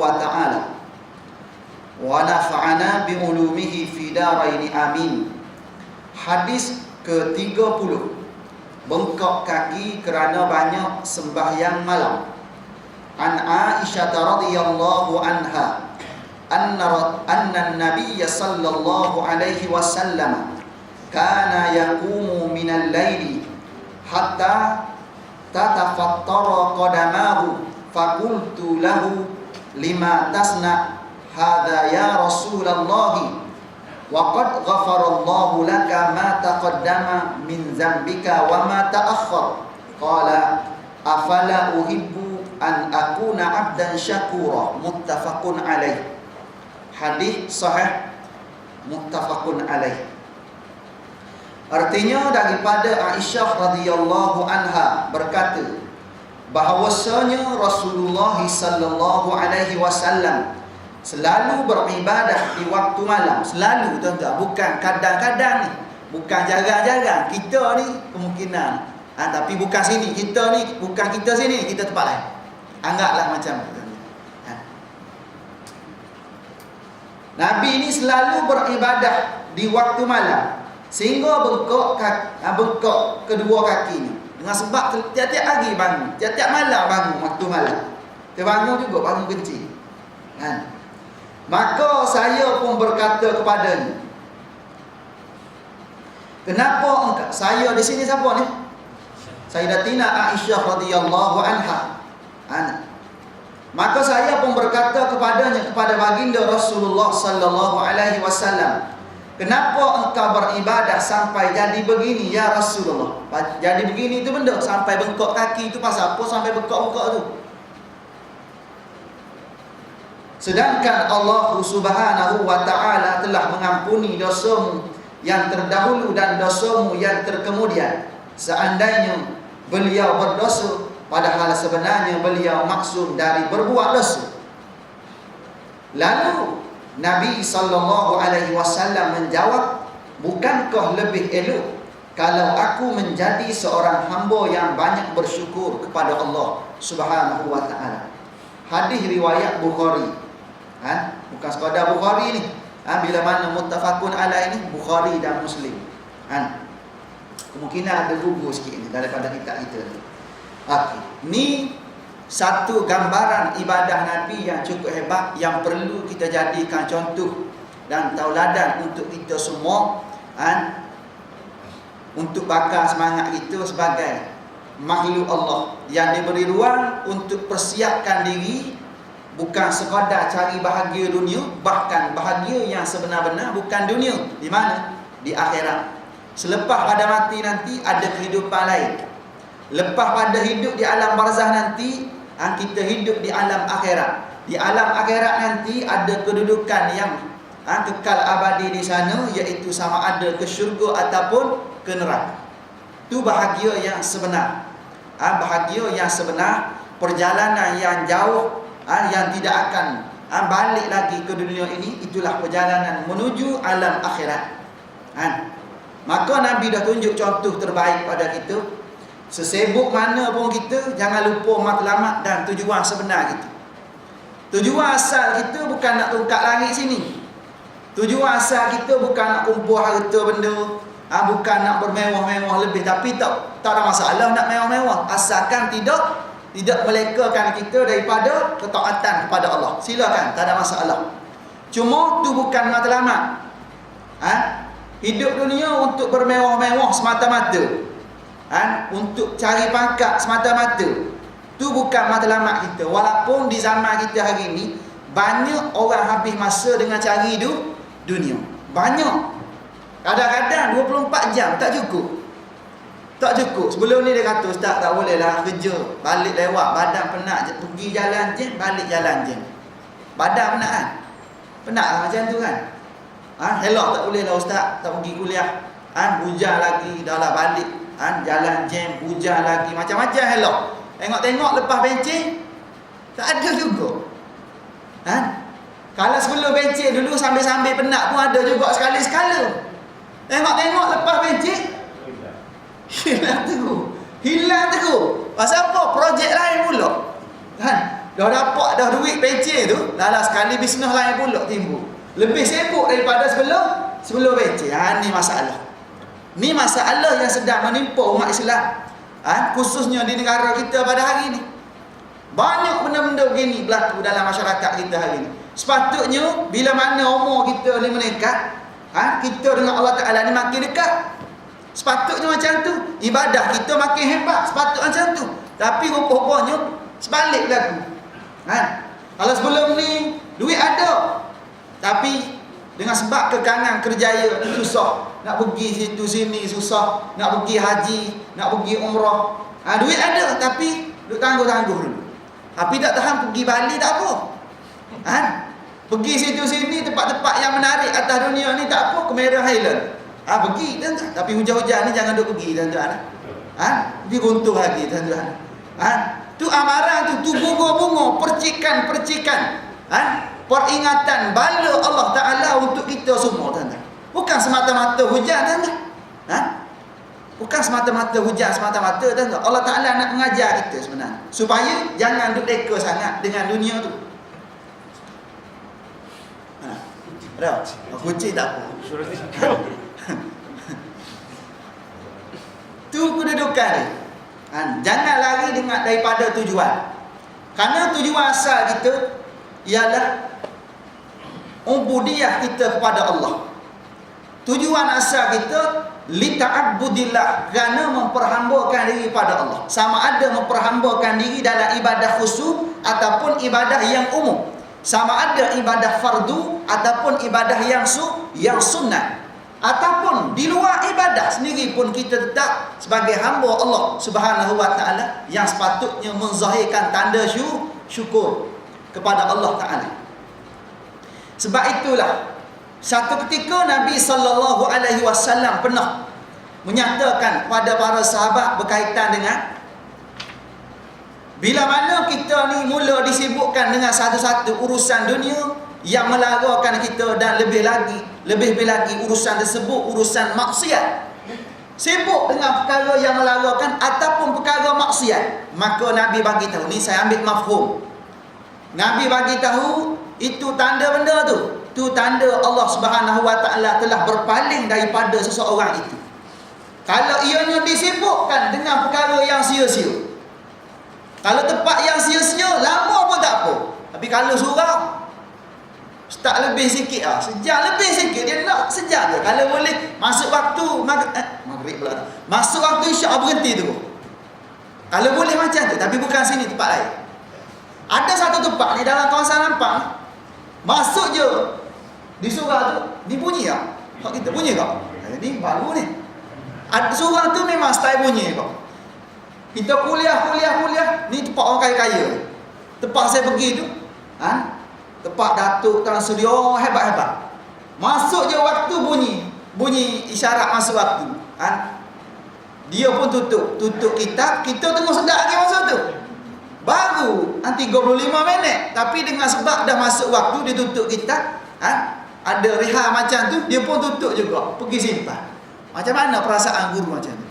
wa ta'ala wa nafa'ana bi ulumihi fi daraini amin. Hadis ke-30, bengkok kaki kerana banyak sembahyang malam. An Aisyah radhiyallahu anha anna Nabiy sallallahu alaihi wasallam kana yaqumu minal laili hatta tatafattara qadamahu faqultu lahu lima tasna hadha ya Rasulullah wa qad ghafarallahu laka ma taqaddama min dhanbika wa ma ta'akhkhar. Qala afala uhibbu an akuna abdan syakura. Muttafaqun alaih. Hadis sahih, muttafaqun alaih. Artinya daripada Aisyah radhiyallahu anha berkata bahawasanya Rasulullah sallallahu alaihi wasallam selalu beribadah di waktu malam. Selalu, tuan-tuan, bukan kadang-kadang ni, bukan jarang-jarang. Kita ni kemungkinan tapi bukan sini, kita ni bukan kita sini, kita tempat lain. Anggaplah macam tu. Nabi ni selalu beribadah di waktu malam sehingga bengkok kedua kaki ni. Dengan sebab tiap-tiap hari bangun, tiap-tiap malam bangun waktu malam. Dia bangun juga, bangun kencing. Kan? Maka saya pun berkata kepadanya, kenapa engkau? Saya di sini siapa ni? Sayyidatina Aisyah radhiyallahu anha. Maka saya pun berkata kepadanya, kepada baginda Rasulullah sallallahu alaihi wasallam, kenapa engkau beribadah sampai jadi begini ya Rasulullah? Jadi begini tu benda, sampai bengkok kaki tu pasal apa sampai bengkok-bengkok tu? Sedangkan Allah Subhanahu wa ta'ala telah mengampuni dosamu yang terdahulu dan dosamu yang terkemudian. Seandainya beliau berdosa, padahal sebenarnya beliau maksum dari berbuat dosa. Lalu Nabi sallallahu alaihi wasallam menjawab, bukankah lebih elok kalau aku menjadi seorang hamba yang banyak bersyukur kepada Allah Subhanahu wa ta'ala. Hadis riwayat Bukhari. Bukan sekadar Bukhari ni. Bila mana muttafaqun alaih ni, Bukhari dan Muslim. Kemungkinan ada gugur sikit ni daripada kitab kita ni. Okey, ni satu gambaran ibadah Nabi yang cukup hebat, yang perlu kita jadikan contoh dan tauladan untuk kita semua, untuk bakar semangat kita sebagai makhluk Allah yang diberi ruang untuk persiapkan diri, bukan sekadar cari bahagia dunia, bahkan bahagia yang sebenar-benar bukan dunia. Di mana? Di akhirat. Selepas pada mati nanti ada kehidupan lain. Lepas pada hidup di alam barzah nanti, kita hidup di alam akhirat. Di alam akhirat nanti ada kedudukan yang kekal abadi di sana, iaitu sama ada ke syurga ataupun ke neraka. Itu bahagia yang sebenar. Bahagia yang sebenar, perjalanan yang jauh, yang tidak akan balik lagi ke dunia ini. Itulah perjalanan menuju alam akhirat. Maka Nabi dah tunjuk contoh terbaik pada kita. Sesibuk mana pun kita, jangan lupa matlamat dan tujuan sebenar kita. Tujuan asal kita bukan nak tungkat langit sini. Tujuan asal kita bukan nak kumpul harta benda, bukan nak bermewah-mewah lebih. Tapi tak ada masalah nak mewah-mewah, asalkan tidak melekakan kita daripada ketaatan kepada Allah. Silakan, tak ada masalah. Cuma tu bukan matlamat. Hidup dunia untuk bermewah-mewah semata-mata, untuk cari pangkat semata-mata, tu bukan matlamat kita. Walaupun di zaman kita hari ini banyak orang habis masa dengan cari dunia. Banyak. Kadang-kadang 24 jam tak cukup. Tak cukup. Sebelum ni dia kata, ustaz tak boleh lah kerja, balik lewat, badan penat, pergi jalan je, balik jalan je. Badan penat kan? Penat lah macam tu kan? Hello, tak boleh lah ustaz, tak pergi kuliah. Hujan lagi, dah lah balik. Jalan jam, hujan lagi, macam-macam hello. Tengok-tengok lepas bencin, tak ada juga. Kalau sebelum bencin dulu sambil-sambil penat pun ada juga sekali-sekala. Tengok-tengok lepas bencin, hilang terus. Pasal apa? Projek lain pula. dah dapat dah duit pencen tu, lala sekali bisnes lain pula timbul. Lebih sibuk daripada sebelum pencen. Ni masalah. Ni masalah yang sedang menimpa umat Islam. Khususnya di negara kita pada hari ni. Banyak benda-benda begini berlaku dalam masyarakat kita hari ni. Sepatutnya bila mana umur kita ni meningkat, kita dengan Allah Ta'ala ni makin dekat. Sepatutnya macam tu. Ibadah kita makin hebat, sepatutnya macam tu. Tapi rupa-rupanya sebalik berlaku. Kalau sebelum ni duit ada, tapi dengan sebab kekangan kerjaya susah. Nak pergi situ sini susah, nak pergi haji, nak pergi umrah. Duit ada tapi duk tangguh-tangguh dulu. Tapi tak tahan pergi Bali tak apa. Pergi situ sini tempat-tempat yang menarik atas dunia ni tak apa, ke Merah Highland. Pergi tuan-tuan. Tapi hujan-hujan ni jangan duk pergi tuan-tuan. Pergi runtuh lagi tuan-tuan. Tu amaran tu bunga-bunga, percikan-percikan. Peringatan bala Allah Ta'ala untuk kita semua tuan-tuan. Bukan semata-mata hujan tuan-tuan. Bukan semata-mata hujan semata-mata tuan-tuan. Allah Ta'ala nak mengajar kita sebenarnya, supaya jangan duk leka sangat dengan dunia tu. Ada? Kucing tak apa. Tu kedudukan dia. Jangan lari daripada tujuan. Kerana tujuan asal kita ialah ubudiyah kita kepada Allah. Tujuan asal kita lita'abbudillah, kerana memperhambakan diri pada Allah. Sama ada memperhambakan diri dalam ibadah khusyuk ataupun ibadah yang umum. Sama ada ibadah fardu ataupun ibadah yang sunnah. Ataupun di luar ibadah sendiri pun kita tetap sebagai hamba Allah Subhanahu wa Ta'ala yang sepatutnya menzahirkan tanda syukur kepada Allah Ta'ala. Sebab itulah satu ketika Nabi SAW pernah menyatakan kepada para sahabat berkaitan dengan bila mana kita ni mula disibukkan dengan satu-satu urusan dunia yang melarakan kita, dan lebih lagi urusan tersebut urusan maksiat, sibuk dengan perkara yang melarakan ataupun perkara maksiat, maka Nabi bagi tahu, ni saya ambil mafhum, Nabi bagi tahu itu tanda benda tu tanda Allah Subhanahu wa Ta'ala telah berpaling daripada seseorang itu. Kalau ianya disibukkan dengan perkara yang sia-sia, kalau tempat yang sia-sia lama pun tak apa, tapi kalau surau start lebih sikit sejam lebih sikit, dia nak sejam je. Kalau boleh masuk waktu maghrib pula, masuk waktu isyak berhenti tu. Kalau boleh macam tu, tapi bukan sini, tempat lain. Ada satu tempat ni dalam kawasan Lampang, masuk je di surau tu dibunyi tak? Hak kita bunyi tak? Ni baru ni. Ada surau tu memang style bunyi kau. Kita kuliah ni tempat orang kaya-kaya. Tempat saya pergi tu, tempat Datuk Tan Sri hebat-hebat. Masuk je waktu bunyi isyarat masuk waktu. Dia pun tutup kitab, kita tengok sedap lagi masa tu. Baru 35 minit, tapi dengan sebab dah masuk waktu dia tutup kitab, ada reha macam tu, dia pun tutup juga, pergi simpan. Macam mana perasaan guru macam tu?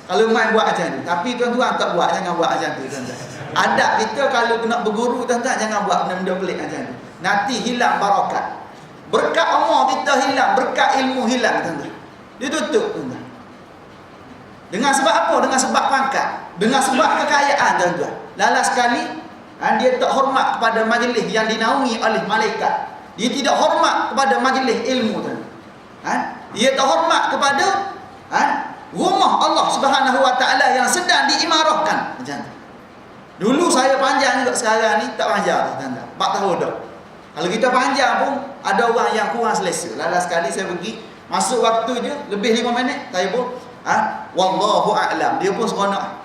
Kalau main buat macam tu, tapi tuan-tuan tak buat, jangan buat macam tu tuan-tuan. Adab kita kalau nak berguru tuan-tuan, jangan buat benda-benda pelik macam tu. Nanti hilang barakat. Berkat umur kita hilang, berkat ilmu hilang tuan-tuan. Dia tutup tuan-tuan. Dengan sebab apa? Dengan sebab pangkat, dengan sebab kekayaan tuan-tuan. Lala sekali dia tak hormat kepada majlis yang dinaungi oleh malaikat. Dia tidak hormat kepada majlis ilmu tuan-tuan. Dia tak hormat kepada rumah Allah Subhanahu wa Ta'ala yang sedang diimarahkan macam tu. Dulu saya panjang juga, sekarang ni tak panjang tuan-tuan. 4 tahun dah. Kalau kita panjang pun ada orang yang kurang selesa. Lala sekali saya pergi, masuk waktu je lebih 5 minit, saya pun wallahu a'lam, dia pun seronok.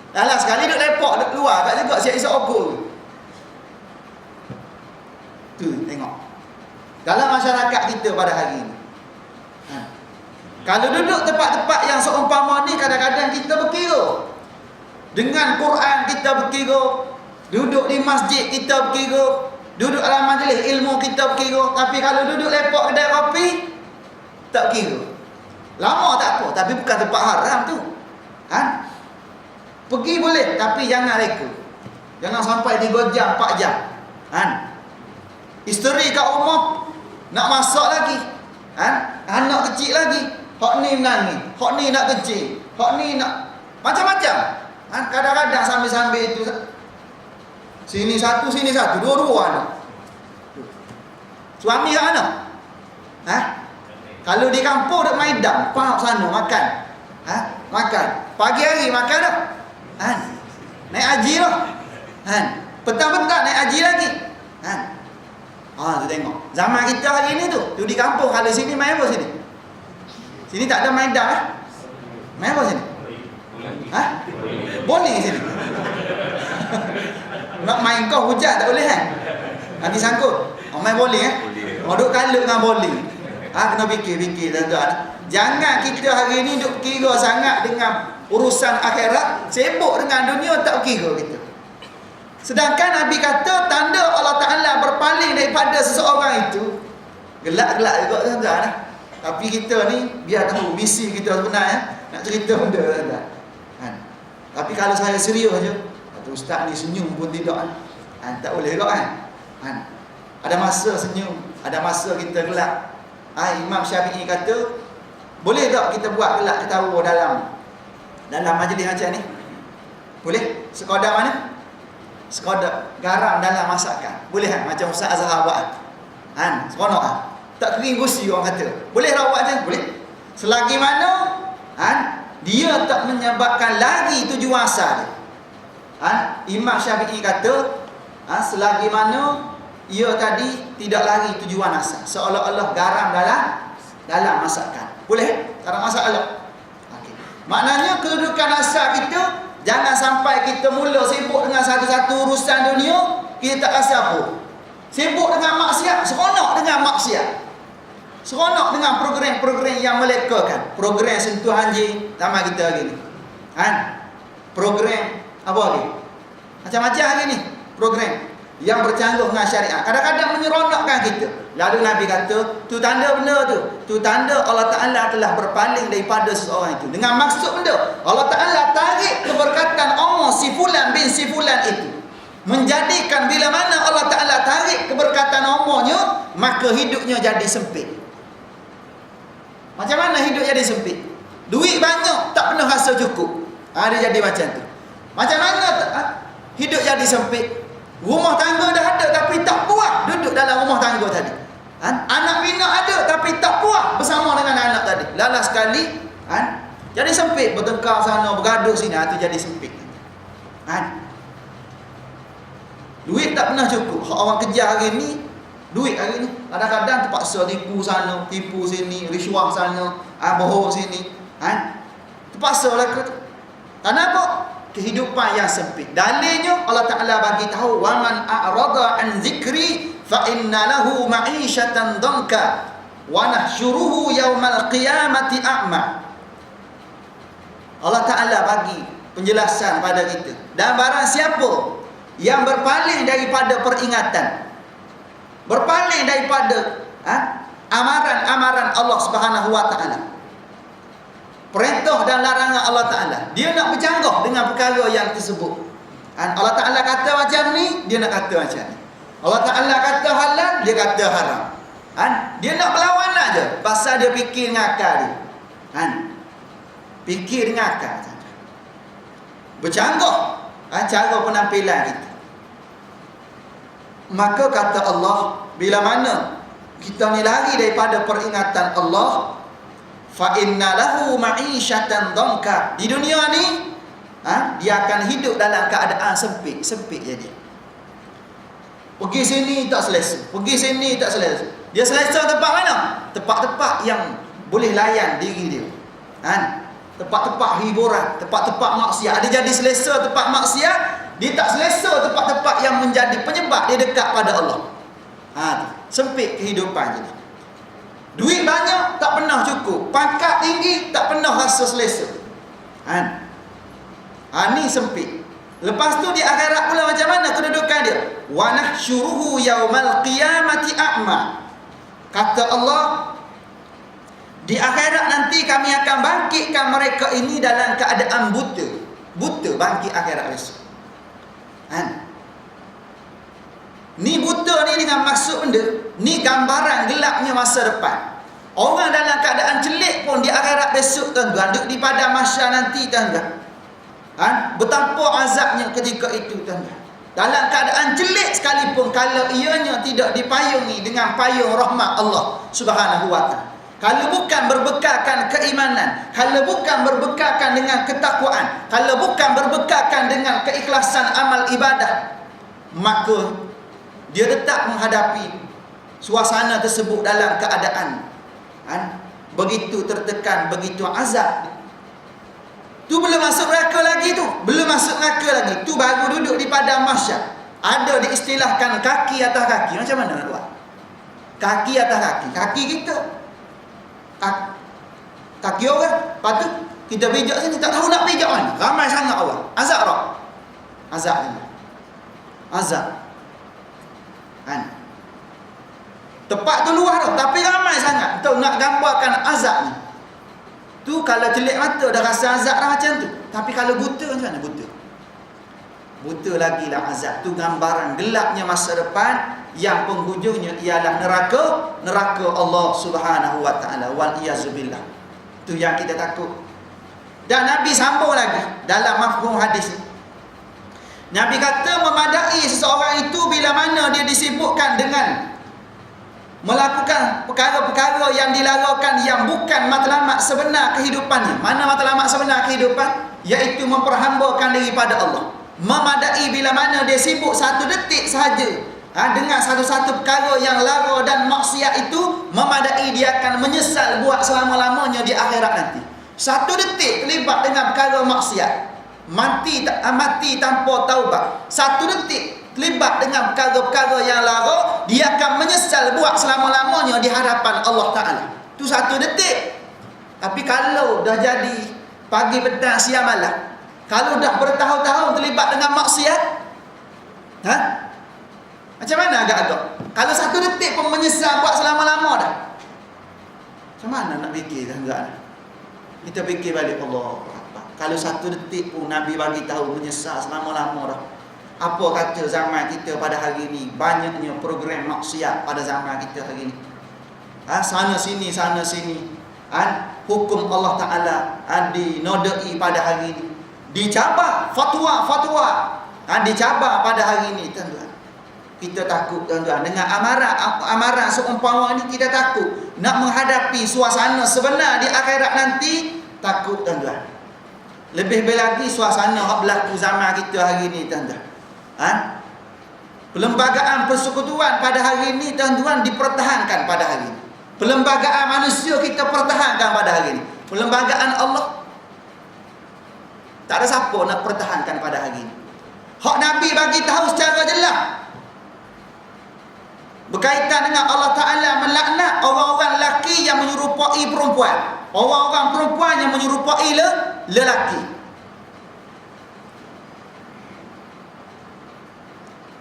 Lala sekali duk lepak duk keluar tak juga siap-siap okur. Tu tengok dalam masyarakat kita pada hari ini. Kalau duduk tempat-tempat yang seumpama ni, kadang-kadang kita berkira dengan Quran, kita berkira duduk di masjid, kita berkira duduk dalam majlis ilmu, kita berkira. Tapi kalau duduk lepak kedai kopi, tak kira. Lama tak apa, tapi bukan tempat haram tu. Pergi boleh, tapi jangan reka. Jangan sampai 3 jam, 4 jam. Isteri kat rumah nak masak lagi. Anak kecil lagi. Hak ni menangis, hak ni nak kecil, hak ni nak macam-macam. Kadang-kadang sambil-sambil itu sini satu, dua-dua anak. Suami kat mana? Kalau di kampung duk main dam, pahak sana makan. Makan. Pagi hari makan dah. Naik haji dah. Petang-petang naik haji lagi. Tu tengok. Zaman kita hari ni tu di kampung, kalau sini main apa sini? Sini tak ada main dam Main apa sini? Bowling sini. Nak main kau hujan tak boleh nanti sangkut. Main bowling duk kalut dengan bowling. Kena fikir-fikir tuan-tuan. Jangan kita hari ni duk kira sangat dengan urusan akhirat, sibuk dengan dunia tak kira kita. Sedangkan Nabi kata tanda Allah Ta'ala berpaling daripada seseorang itu gelak-gelak juga tuan-tuan. Tapi kita ni biar tahu misi kita sebenarnya nak cerita benda tuan-tuan. Tapi kalau saya serius je, kata ustaz ni senyum pun tidak tak boleh juga ada masa senyum, ada masa kita gelak. Imam Syafi'i kata boleh tak kita buat gelak ketawa dalam majlis macam ni? Boleh? Sekadar mana? Sekadar garam dalam masakan. Boleh macam Ustaz Azhar buat seronok tak kering gusi orang kata. Boleh tak buat je? Boleh. Selagi mana dia tak menyebabkan lagi tujuan asal dia. Imam Syafi'i kata selagi mana ia tadi tidak lagi tujuan asal, seolah-olah garam dalam masakan. Boleh? Tak ada masalah. Maknanya kedudukan asal kita, jangan sampai kita mula sibuk dengan satu-satu urusan dunia, kita tak rasa apa. Sibuk dengan maksiat, seronok dengan maksiat. Seronok dengan program-program yang melekakan. Program sentuh anjing zaman kita hari ni. Program apa lagi? Macam-macam hari ni program yang bercanggah dengan syariat. Kadang-kadang menyeronokkan kita. Lalu Nabi kata, tu tanda benda tu. Tu tanda Allah Ta'ala telah berpaling daripada seseorang itu. Dengan maksud benda, Allah Ta'ala tarik keberkatan Allah si fulan bin si fulan itu. Menjadikan bila mana Allah Ta'ala tarik keberkatan Allahnya, maka hidupnya jadi sempit. Macam mana hidup jadi sempit? Duit banyak, tak pernah rasa cukup. Dia jadi macam tu. Macam mana hidup jadi sempit? Rumah tangga dah ada tapi tak puas duduk dalam rumah tangga tadi. Anak bina ada tapi tak puas bersama dengan anak tadi. Lalas sekali jadi sempit, bertengkar sana, bergaduh sini, itu jadi sempit. Duit tak pernah cukup. Orang kerja hari ni, duit hari ni kadang-kadang terpaksa tipu sana, tipu sini, risuah sana, bohong sini. Terpaksa lah kerja. Kenapa? Kehidupan yang sempit. Dalilnya Allah Ta'ala bagi tahu, wa man a'rada an zikri fa inna lahu ma'isyatan dhanka wa nahsyuruhu yaumal qiyamati a'ma. Allah Ta'ala bagi penjelasan pada kita. Dan barang siapa yang berpaling daripada peringatan, berpaling daripada amaran-amaran Allah Subhanahu wa Ta'ala, perintah dan larangan Allah Ta'ala, dia nak bercanggah dengan perkara yang tersebut. Allah Ta'ala kata macam ni, dia nak kata macam ni. Allah Ta'ala kata halal, dia kata haram. Dia nak berlawan aja, pasal dia fikir dengan akal dia. Fikir dengan akal. Bercanggah cara penampilan kita. Maka kata Allah, bila mana kita ni lari daripada peringatan Allah, fa inna lahu ma'isyatan dhanka. Di dunia ni dia akan hidup dalam keadaan sempit jadi. Pergi sini tak selesa, pergi sini tak selesa. Dia selesa tempat mana? Tempat-tempat yang boleh layan diri dia. Tempat-tempat hiburan, tempat-tempat maksiat. Dia jadi selesa tempat maksiat, dia tak selesa tempat-tempat yang menjadi penyebab dia dekat pada Allah. Sempit kehidupan jadi. Duit banyak tak pernah cukup, pangkat tinggi tak pernah rasa selesa. Ni sempit. Lepas tu di akhirat pula macam mana kedudukan dia? Wa nahsyuruhu yaumal qiyamati a'ma. Kata Allah, di akhirat nanti kami akan bangkitkan mereka ini dalam keadaan buta. Buta bangkit akhirat besok. Ni buta ni dengan maksud benda, ni gambaran gelapnya masa depan. Orang dalam keadaan celik pun di akhirat besok tuan-tuan, duduk di padang mahsyar nanti tuan-tuan. Betapa azabnya ketika itu tuan-tuan. Dalam keadaan celik sekalipun, kalau ianya tidak dipayungi dengan payung rahmat Allah Subhanahu wa taala. Kalau bukan berbekalkan keimanan, kalau bukan berbekalkan dengan ketakwaan, kalau bukan berbekalkan dengan keikhlasan amal ibadah, maka dia tetap menghadapi suasana tersebut dalam keadaan begitu tertekan, begitu azab. Tu belum masuk neraka lagi tu. Belum masuk neraka lagi. Tu baru duduk di padang mahsyar. Ada diistilahkan kaki atas kaki. Macam mana nak buat? Kaki atas kaki. Kaki kita. Kaki orang. Lepas tu kita pijak sini, tak tahu nak pijak mana. Ramai sangat orang. Azab tak? Azab ni. Azab. Tepat tu luar tu, tapi ramai sangat. Tahu nak gambarkan azab ni. Tu kalau celik mata dah rasa azab dah macam tu. Tapi kalau buta macam mana? Buta lagi lah azab. Tu gambaran gelapnya masa depan yang penghujungnya ialah neraka Allah Subhanahu wa taala. Wal iyazubillah. Tu yang kita takut. Dan Nabi sambung lagi dalam mafhum hadis ni. Nabi kata memadai seseorang itu bila mana dia disibukkan dengan melakukan perkara-perkara yang dilarangkan yang bukan matlamat sebenar kehidupannya. Mana matlamat sebenar kehidupan? Iaitu memperhambakan diri pada Allah. Memadai bila mana dia sibuk satu detik sahaja dengan satu-satu perkara yang lara dan maksiat itu, memadai dia akan menyesal buat selama-lamanya di akhirat nanti. Satu detik terlibat dengan perkara maksiat, mati tanpa taubat. Satu detik terlibat dengan perkara-perkara yang lara, dia akan menyesal buat selama-lamanya di hadapan Allah Ta'ala. Itu satu detik. Tapi kalau dah jadi pagi, petang, siang, malam, kalau dah bertahun-tahun terlibat dengan maksiat, macam mana agak-agak? Kalau satu detik pun menyesal buat selama-lama dah, macam mana nak fikir kan? Kita fikir balik, Allah, kalau satu detik pun Nabi bagi tahu menyesal selama-lama dah, apa kata zaman kita pada hari ini? Banyaknya program maksiat pada zaman kita hari ini. Sana sini. Hukum Allah Ta'ala dinodai pada hari ini. Dicabar fatwa. Dicabar pada hari ini tuan-tuan. Kita takut tuan-tuan. Dengan amaran seumpama ini kita takut. Nak menghadapi suasana sebenar di akhirat nanti, takut tuan-tuan. Lebih lagi suasana yang berlaku zaman kita hari ini tuan-tuan. Perlembagaan persekutuan pada hari ini tuan-tuan dipertahankan pada hari ini. Perlembagaan manusia kita pertahankan pada hari ini. Perlembagaan Allah tak ada siapa nak pertahankan pada hari ini. Hak Nabi bagi tahu secara jelas berkaitan dengan Allah Ta'ala melaknat orang-orang lelaki yang menyerupai perempuan, orang-orang perempuan yang menyerupai lelaki.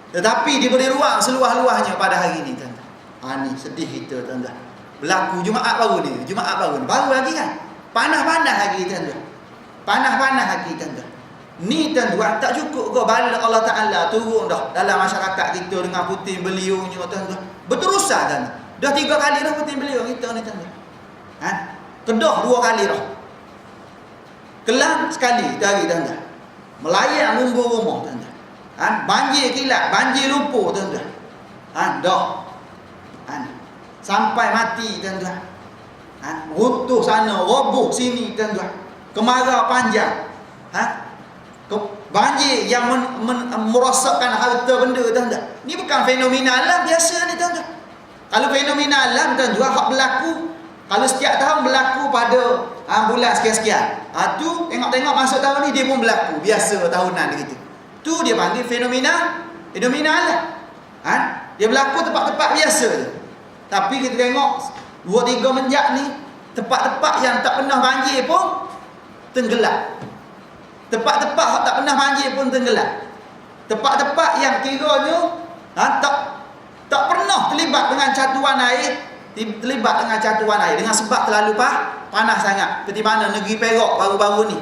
Tetapi diberi ruang seluas-luasnya pada hari ini tuan-tuan. Ni sedih kita tuan-tuan. Berlaku Jumaat baru ni. Baru lagi kan. Panas-panas lagi tuan-tuan. Ni tuan-tuan, tak cukup ke bala Allah Ta'ala turun dah dalam masyarakat kita dengan puting beliungnya tuan-tuan. Berterusan tuan-tuan. Dah 3 kali dah puting beliung kita ni tuan-tuan. Kedah 2 kali dah. Kelang sekali dari tuan-tuan. Melayang mumbur rumah tuan-tuan. Banjir kilat, banjir lumpur tuan-tuan. Dah. Sampai mati tuan-tuan. Runtuh sana, roboh sini tuan-tuan. Kemarau panjang. Banjir yang merosakkan harta benda tuan-tuan. Ni bukan fenomena alam biasa ni tuan-tuan. Kalau fenomena alam tuan-tuan hak berlaku, kalau setiap tahun berlaku pada bulan sekian-sekian, tu tengok-tengok masuk tahun ni dia pun berlaku biasa tahunan gitu. Tu dia panggil fenomena alam. Dia berlaku tempat-tempat biasa je. Tapi kita tengok 2-3 menjak ni, tempat-tempat yang tak pernah banjir pun tenggelam. Tempat-tempat yang tak pernah banjir pun tenggelam. Tempat-tempat yang kiranya tak pernah terlibat dengan catuan air, dengan sebab terlalu panas sangat. Seperti mana negeri Perak baru-baru ni.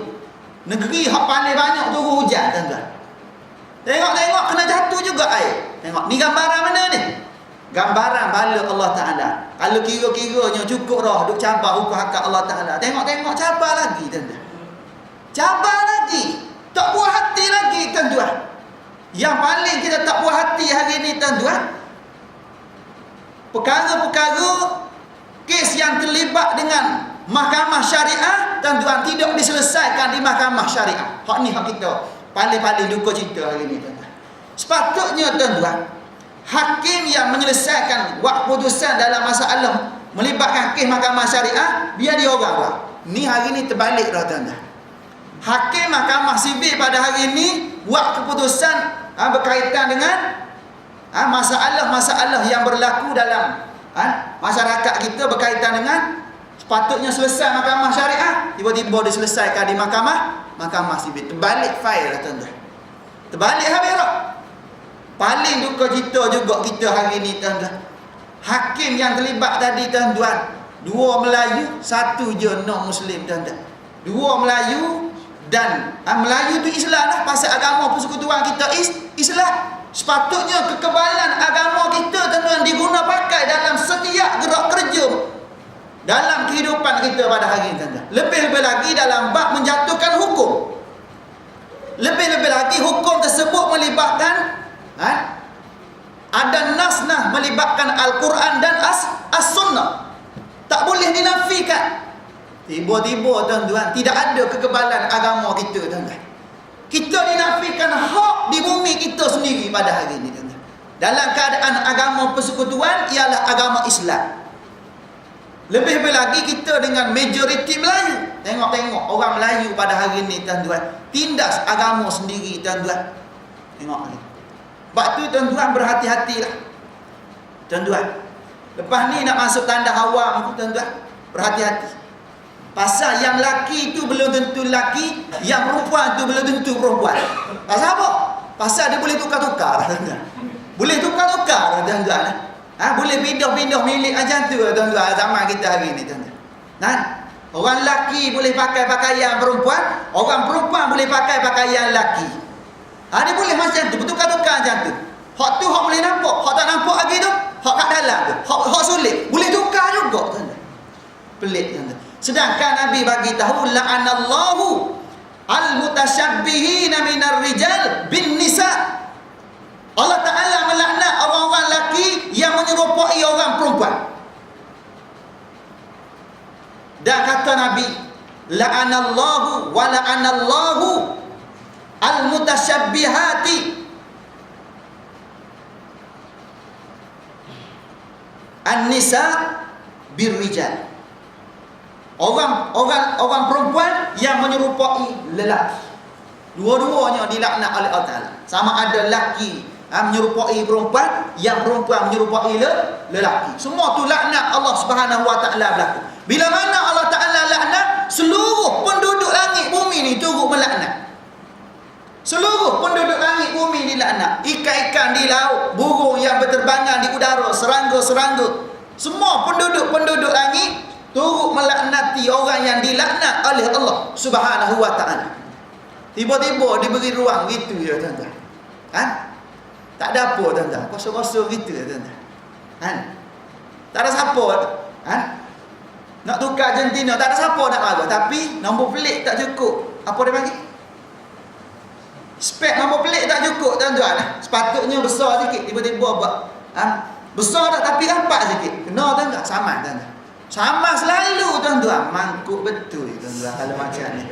Negeri hak pandai banyak turun hujan tuan-tuan. Tengok kena jatuh juga air. Tengok ni gambaran mana ni? Gambaran bala Allah Taala. Kalau kira-kiranya cukup dah duk cabar hukum hak Allah Taala. Tengok cabar lagi tuan-tuan. Cabar lagi. Tak puas hati lagi tuan-tuan. Yang paling kita tak puas hati hari ni tuan-tuan, perkara-perkara kes yang terlibat dengan mahkamah syariah tuan-tuan tidak diselesaikan di mahkamah syariah. Hak ni hak kita paling-paling duka cita hari ni tuan-tuan. Sepatutnya tuan-tuan, hakim yang menyelesaikan keputusan dalam masalah melibatkan kes mahkamah syariah, biar dia orang. Ni hari ni terbalik dah tuan-tuan. Hakim mahkamah sivil pada hari ini buat keputusan berkaitan dengan masalah-masalah yang berlaku dalam masyarakat kita berkaitan dengan sepatutnya selesai mahkamah syariah, tiba-tiba diselesaikan di mahkamah sivil. Terbalik file lah tuan-tuan. Terbalik habis tak? Paling duka cita juga kita hari ni tuan-tuan. Hakim yang terlibat tadi tuan-tuan, 2 Melayu, 1 je non-Muslim tuan-tuan. 2 Melayu dan Melayu tu Islam lah, pasal agama persekutuan kita Islam. Sepatutnya kekebalan agama kita tuan-tuan diguna pakai dalam setiap gerak kerja dalam kehidupan kita pada hari ini tuan-tuan. Lebih-lebih lagi dalam bab menjatuhkan hukum. Lebih-lebih lagi hukum tersebut melibatkan ada nas-nas melibatkan Al-Quran dan As-Sunnah. Tak boleh dinafikan. Tiba-tiba tuan-tuan tidak ada kekebalan agama kita tuan-tuan. Kita dinafikan hak di bumi kita sendiri pada hari ini tuan-tuan. Dalam keadaan agama persekutuan ialah agama Islam. Lebih-lebih lagi kita dengan majoriti Melayu. Tengok orang Melayu pada hari ini tuan-tuan, tindas agama sendiri tuan-tuan. Tengok ni. Sebab tu tuan-tuan berhati-hatilah. Tuan-tuan, lepas ni nak masuk tanda awam tuan-tuan, berhati-hati. Pasal yang laki tu belum tentu laki, yang perempuan tu belum tentu perempuan. Pasal apa? Pasal dia boleh tukar-tukar tuan-tuan. Boleh tukar-tukar tuan-tuan. Boleh pindah-pindah milik macam tu tuan-tuan zaman kita hari ni tuan-tuan. Orang laki boleh pakai pakaian perempuan, orang perempuan boleh pakai pakaian laki. Dia boleh macam tu, bertukar-tukar macam tu. Hak tu hak boleh nampak, hak tak nampak lagi tu, hak kat dalam tu, hak sulit, boleh tukar juga tuan-tuan. Pelik tuan-tuan. Sedangkan Nabi bagi tahu la'anallahu al-mutasyabbihin minar rijal bin nisa. Allah Ta'ala melaknat orang-orang lelaki yang menyerupai orang perempuan. Dan kata Nabi, la'anallahu wa la'anallahu al-mutasyabbihati an-nisa birrijal. Orang perempuan yang menyerupai lelaki. Dua-duanya dilaknat oleh Allah Ta'ala. Sama ada lelaki menyerupai perempuan, yang perempuan menyerupai lelaki. Semua tu laknat Allah Subhanahu Wa Ta'ala berlaku. Bila mana Allah Ta'ala laknat, seluruh penduduk langit bumi ni turut melaknat. Seluruh penduduk langit bumi dilaknat. Ikan-ikan di laut, burung yang berterbangan di udara, serangga-serangga, semua penduduk langit turut melaknati orang yang dilaknat oleh Allah Subhanahu Wa Ta'ala. Tiba-tiba diberi ruang gitu ya tuan-tuan. Tak ada apa tuan-tuan. Kosong-kosong gitu ya tuan-tuan. Tak ada siapa. Nak tukar Argentina, tak ada siapa nak marah. Tapi nombor pelik tak cukup. Apa dia panggil? Spek nombor pelik tak cukup tuan-tuan. Sepatutnya besar sikit, tiba-tiba buat besar tak tapi rapat sikit. Kena tuan-tuan, sama tuan-tuan. Sama selalu tuan-tuan. Mangkuk betul tuan-tuan kalau macam ni.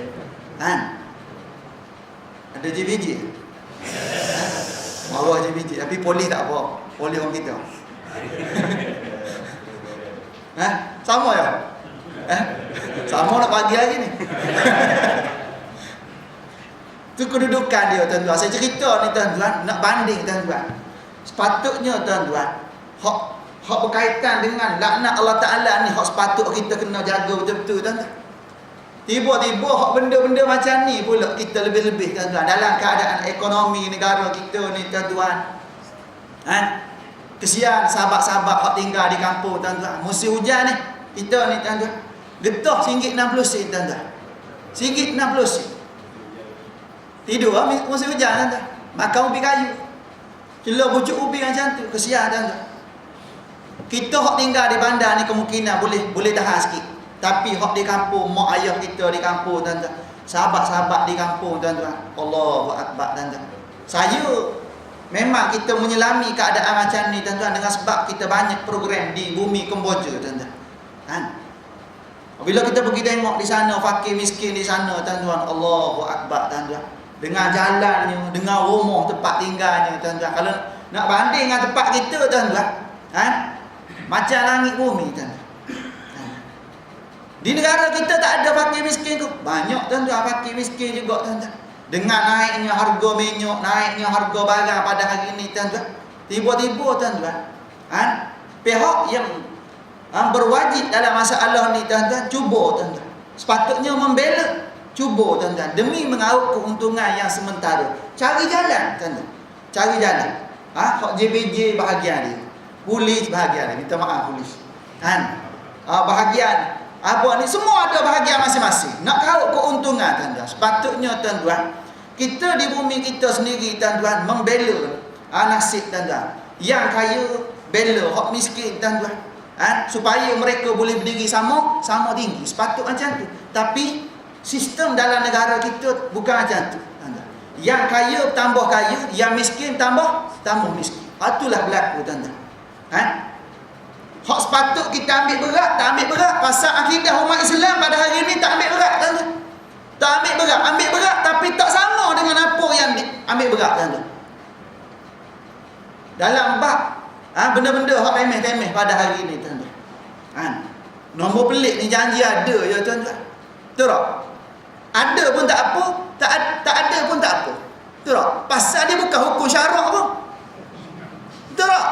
Ada JBJ. Bawah JBJ, tapi polis tak apa. Polis orang kita. Sama ya? Sama nak pagi lagi ni. Itu kedudukan dia tuan-tuan. Saya cerita ni tuan-tuan, nak banding tuan-tuan. Sepatutnya tuan-tuan, hak berkaitan dengan laknat Allah Ta'ala ni, hak sepatut kita kena jaga betul-betul tuan-tuan. Tiba-tiba hak benda-benda macam ni pula kita lebih-lebih tuan-tuan dalam keadaan ekonomi negara kita ni tuan-tuan. Kesian sahabat-sahabat hak tinggal di kampung tuan-tuan. Musim hujan ni kita ni tuan-tuan, getah RM1.60 tuan-tuan. RM1.60. Tidur musim hujan tuan. Makan ubi kayu. Celok bucuk ubi macam tu, kesian tuan. Kita hok tinggal di bandar ni kemungkinan boleh tahan sikit. Tapi hok di kampung, mak ayah kita di kampung tuan-tuan. Sahabat-sahabat di kampung tuan-tuan. Allahu akbar tuan-tuan. Saya memang kita menyelami keadaan macam ni tuan-tuan dengan sebab kita banyak program di bumi Kemboja tuan-tuan. Kan? Bila kita pergi tengok di sana fakir miskin di sana tuan-tuan, Allahu akbar tuan-tuan. Dengan jalannya, dengan rumah tempat tinggalnya tuan-tuan. Kalau nak banding dengan tempat kita tuan-tuan, kan? Macam langit bumi tuan-tuan. Di negara kita tak ada fakir miskin ke? Banyak tuan-tuan fakir miskin juga tuan-tuan. Dengan naiknya harga minyak, naiknya harga barang pada hari ini tuan-tuan. Tiba-tiba tuan-tuan, pihak yang berwajib dalam masalah ni tuan-tuan, cuba tuan-tuan. Sepatutnya membela, cuba tuan-tuan demi mengaut keuntungan yang sementara. Cari jalan tuan-tuan. Cari jalan. Hak JBJ bahagian dia. Polis bahagian dia. Minta maaf polis. Bahagian apa ni semua ada bahagian masing-masing. Nak kau keuntungan tuan-tuan. Sepatutnya tuan-tuan, kita di bumi kita sendiri tuan-tuan membela nasib tuan-tuan. Yang kaya bela hak miskin tuan-tuan. Supaya mereka boleh berdiri sama tinggi. Sepatut macam tu. Tapi sistem dalam negara kita bukan macam tu tuan-tuan. Yang kaya tambah kaya, yang miskin tambah miskin. Itulah berlaku tuan-tuan. Hak sepatut kita ambil berat, tak ambil berat. Pasal akidah umat Islam pada hari ini tak ambil berat tuan-tuan. Tak ambil berat tapi tak sama dengan apa yang ambil berat tuan-tuan. Dalam bab benda-benda hak remeh-temeh pada hari ini tuan-tuan. Nombor pelik ni janji ada ya tuan-tuan. Betul tak? Ada pun tak apa, tak ada pun tak apa. Betul tak? Pasal dia bukan hukum syarak pun. Betul tak?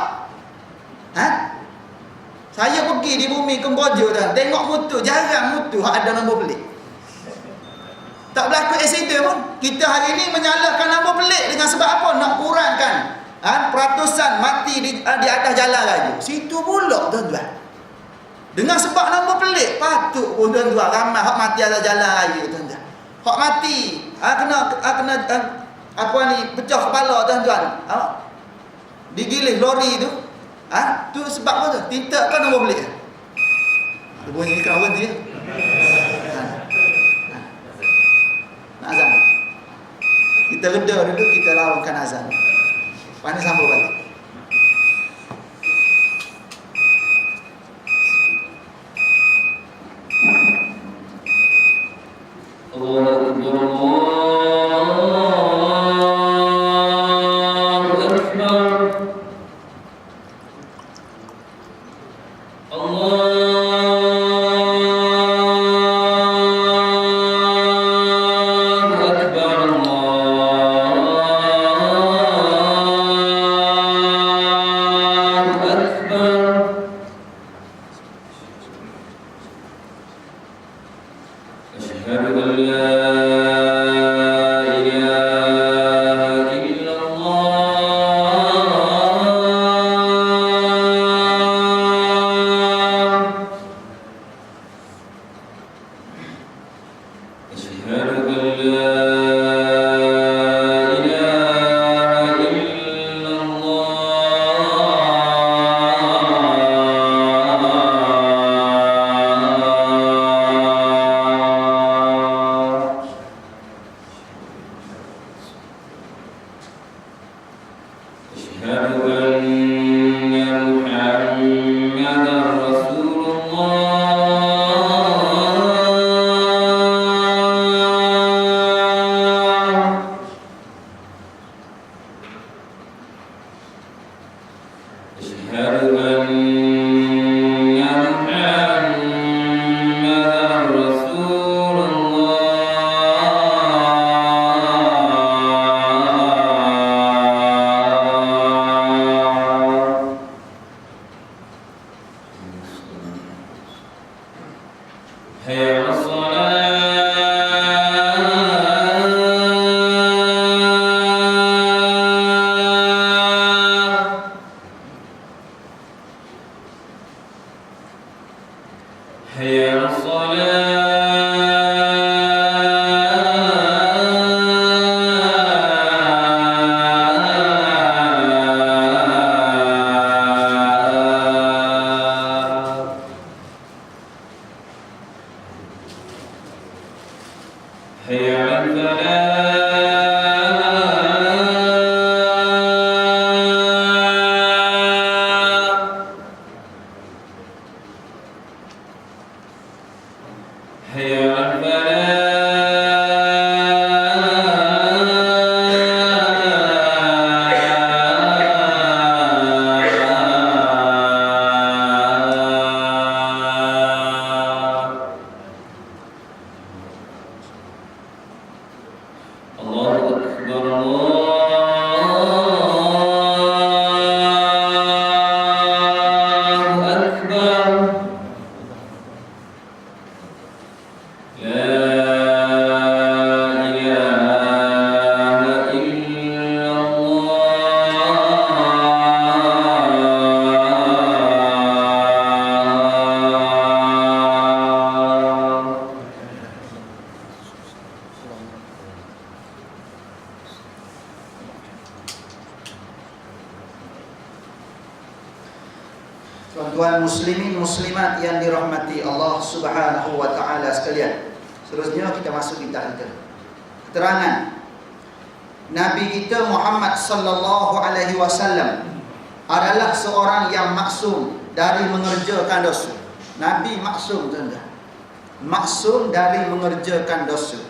Saya pergi di bumi Kemboja tuan, tengok motor, jarang motor hak ada nombor pelik. Tak berlaku aksiden pun. Kita hari ni menyalahkan nombor pelik dengan sebab apa? Nak kurangkan peratusan mati di atas jalan raya. Situ pula tuan-tuan. Dengan sebab nombor pelik, patut pun tuan-tuan ramai hak mati atas jalan raya tuan-tuan. Hak mati kena pecah kepala tuan-tuan. Digilis lori tu. Tu sebab apa tu? Tinta kan nombor pelik. Tu bunyi kawan dia. Nak azan. Kita reda dulu, kita lawankan azan. Panas sambung balik. Tuan-tuan muslimin muslimat yang dirahmati Allah Subhanahu wa taala sekalian. Seterusnya kita masuk kitab kita. Keterangan Nabi kita Muhammad sallallahu alaihi wasallam adalah seorang yang maksum dari mengerjakan dosa. Nabi maksum, tuan-tuan. Maksum dari mengerjakan dosa.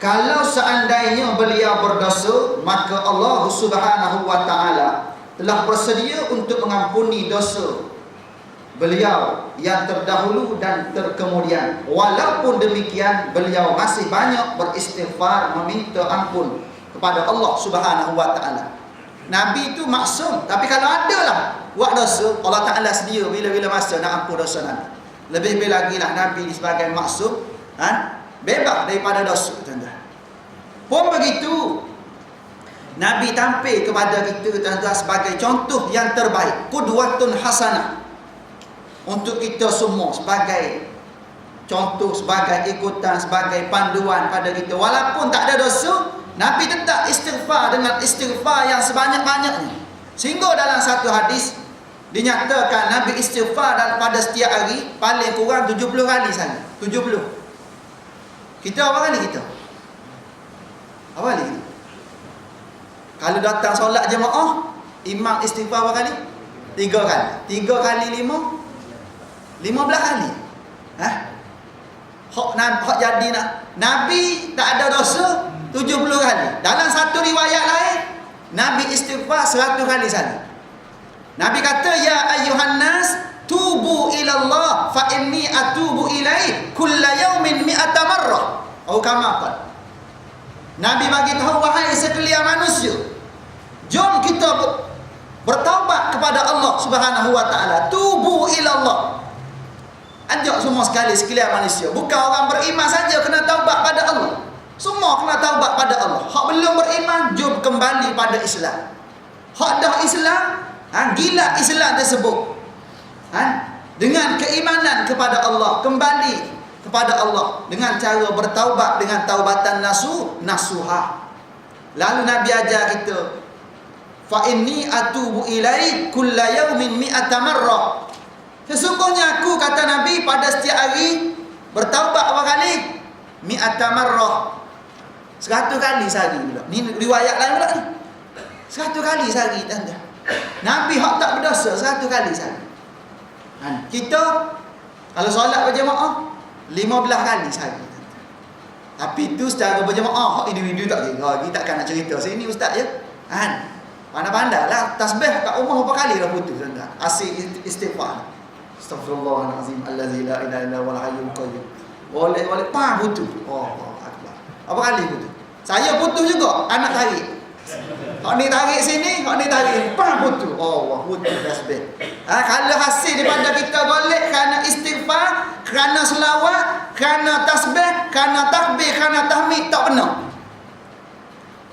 Kalau seandainya beliau berdosa, maka Allah Subhanahu wa taala telah bersedia untuk mengampuni dosa beliau yang terdahulu dan terkemudian. Walaupun demikian, beliau masih banyak beristighfar, meminta ampun kepada Allah Subhanahu wa taala. Nabi itu maksum, tapi kalau ada lah buat dosa, Allah Taala sedia bila-bila masa nak ampun dosa Nabi. Lebih-lebih lagi lah Nabi sebagai maksum, bebas daripada dosa, tuan-tuan. Pun begitu, Nabi tampil kepada kita, tuan-tuan, sebagai contoh yang terbaik, qudwatun hasanah untuk kita semua, sebagai contoh, sebagai ikutan, sebagai panduan pada kita. Walaupun tak ada dosa, Nabi tetap istighfar dengan istighfar yang sebanyak-banyaknya. Sehingga dalam satu hadis dinyatakan Nabi istighfar pada setiap hari paling kurang 70 kali saja. 70. Kita apa kali kita? Apa kali kita? Kalau datang solat jemaah, imam istighfar berapa kali? 3 kali. 3 kali 5, 15 kali. Hak jadi nak Nabi tak ada dosa 70 kali. Dalam satu riwayat lain, Nabi istighfar 100 kali saja. Nabi kata, ya ayyuhan nas, tubu ilallah fa inni atubu ilaih kulla yaumin mi'ata marrah. Atau kama qala. Nabi bagi tahu, wahai sekalian manusia, jom kita bertaubat kepada Allah Subhanahu wa taala. Tubu ilallah. Ajak semua sekalian manusia. Bukan orang beriman saja kena taubat pada Allah. Semua kena taubat pada Allah. Hak belum beriman, jom kembali pada Islam. Hak dah Islam, gila Islam tersebut, dengan keimanan kepada Allah, kembali kepada Allah dengan cara bertaubat dengan taubatan nasuha. Lalu Nabi ajar kita, fa inni atubu ilaik kulla yaumin mi'ata marrah. Sesungguhnya aku, kata Nabi, pada setiap hari bertaubat berapa kali? Mi'ata marrah. 100 kali sehari pula. Ni riwayat lain pula ni. 100 kali sehari, tanda. Nabi hak tak berdosa 100 kali sehari. Kita kalau solat berjemaah 15 kali sehari. Tapi itu secara berjemaah, hak individu tak kira. Kita takkan nak cerita sini ustaz ya. Pandai-pandai lah. Tasbih kat rumah berapa kali dah putus, tanda. Asyik istighfar. Astaghfirullahalazim allazi la ilaha illa huwal hayyul qayyum. Boleh putus. Allah akbar. Apa kali putus? Saya putus juga, anak tarik. Hak ni tarik sini, hak ni tarik, putus. Allah, putus tasbih. Kalau hasil daripada kita golek kerana istighfar, kerana selawat, kerana tasbih, kerana takbir, kerana tahmid, tak benar.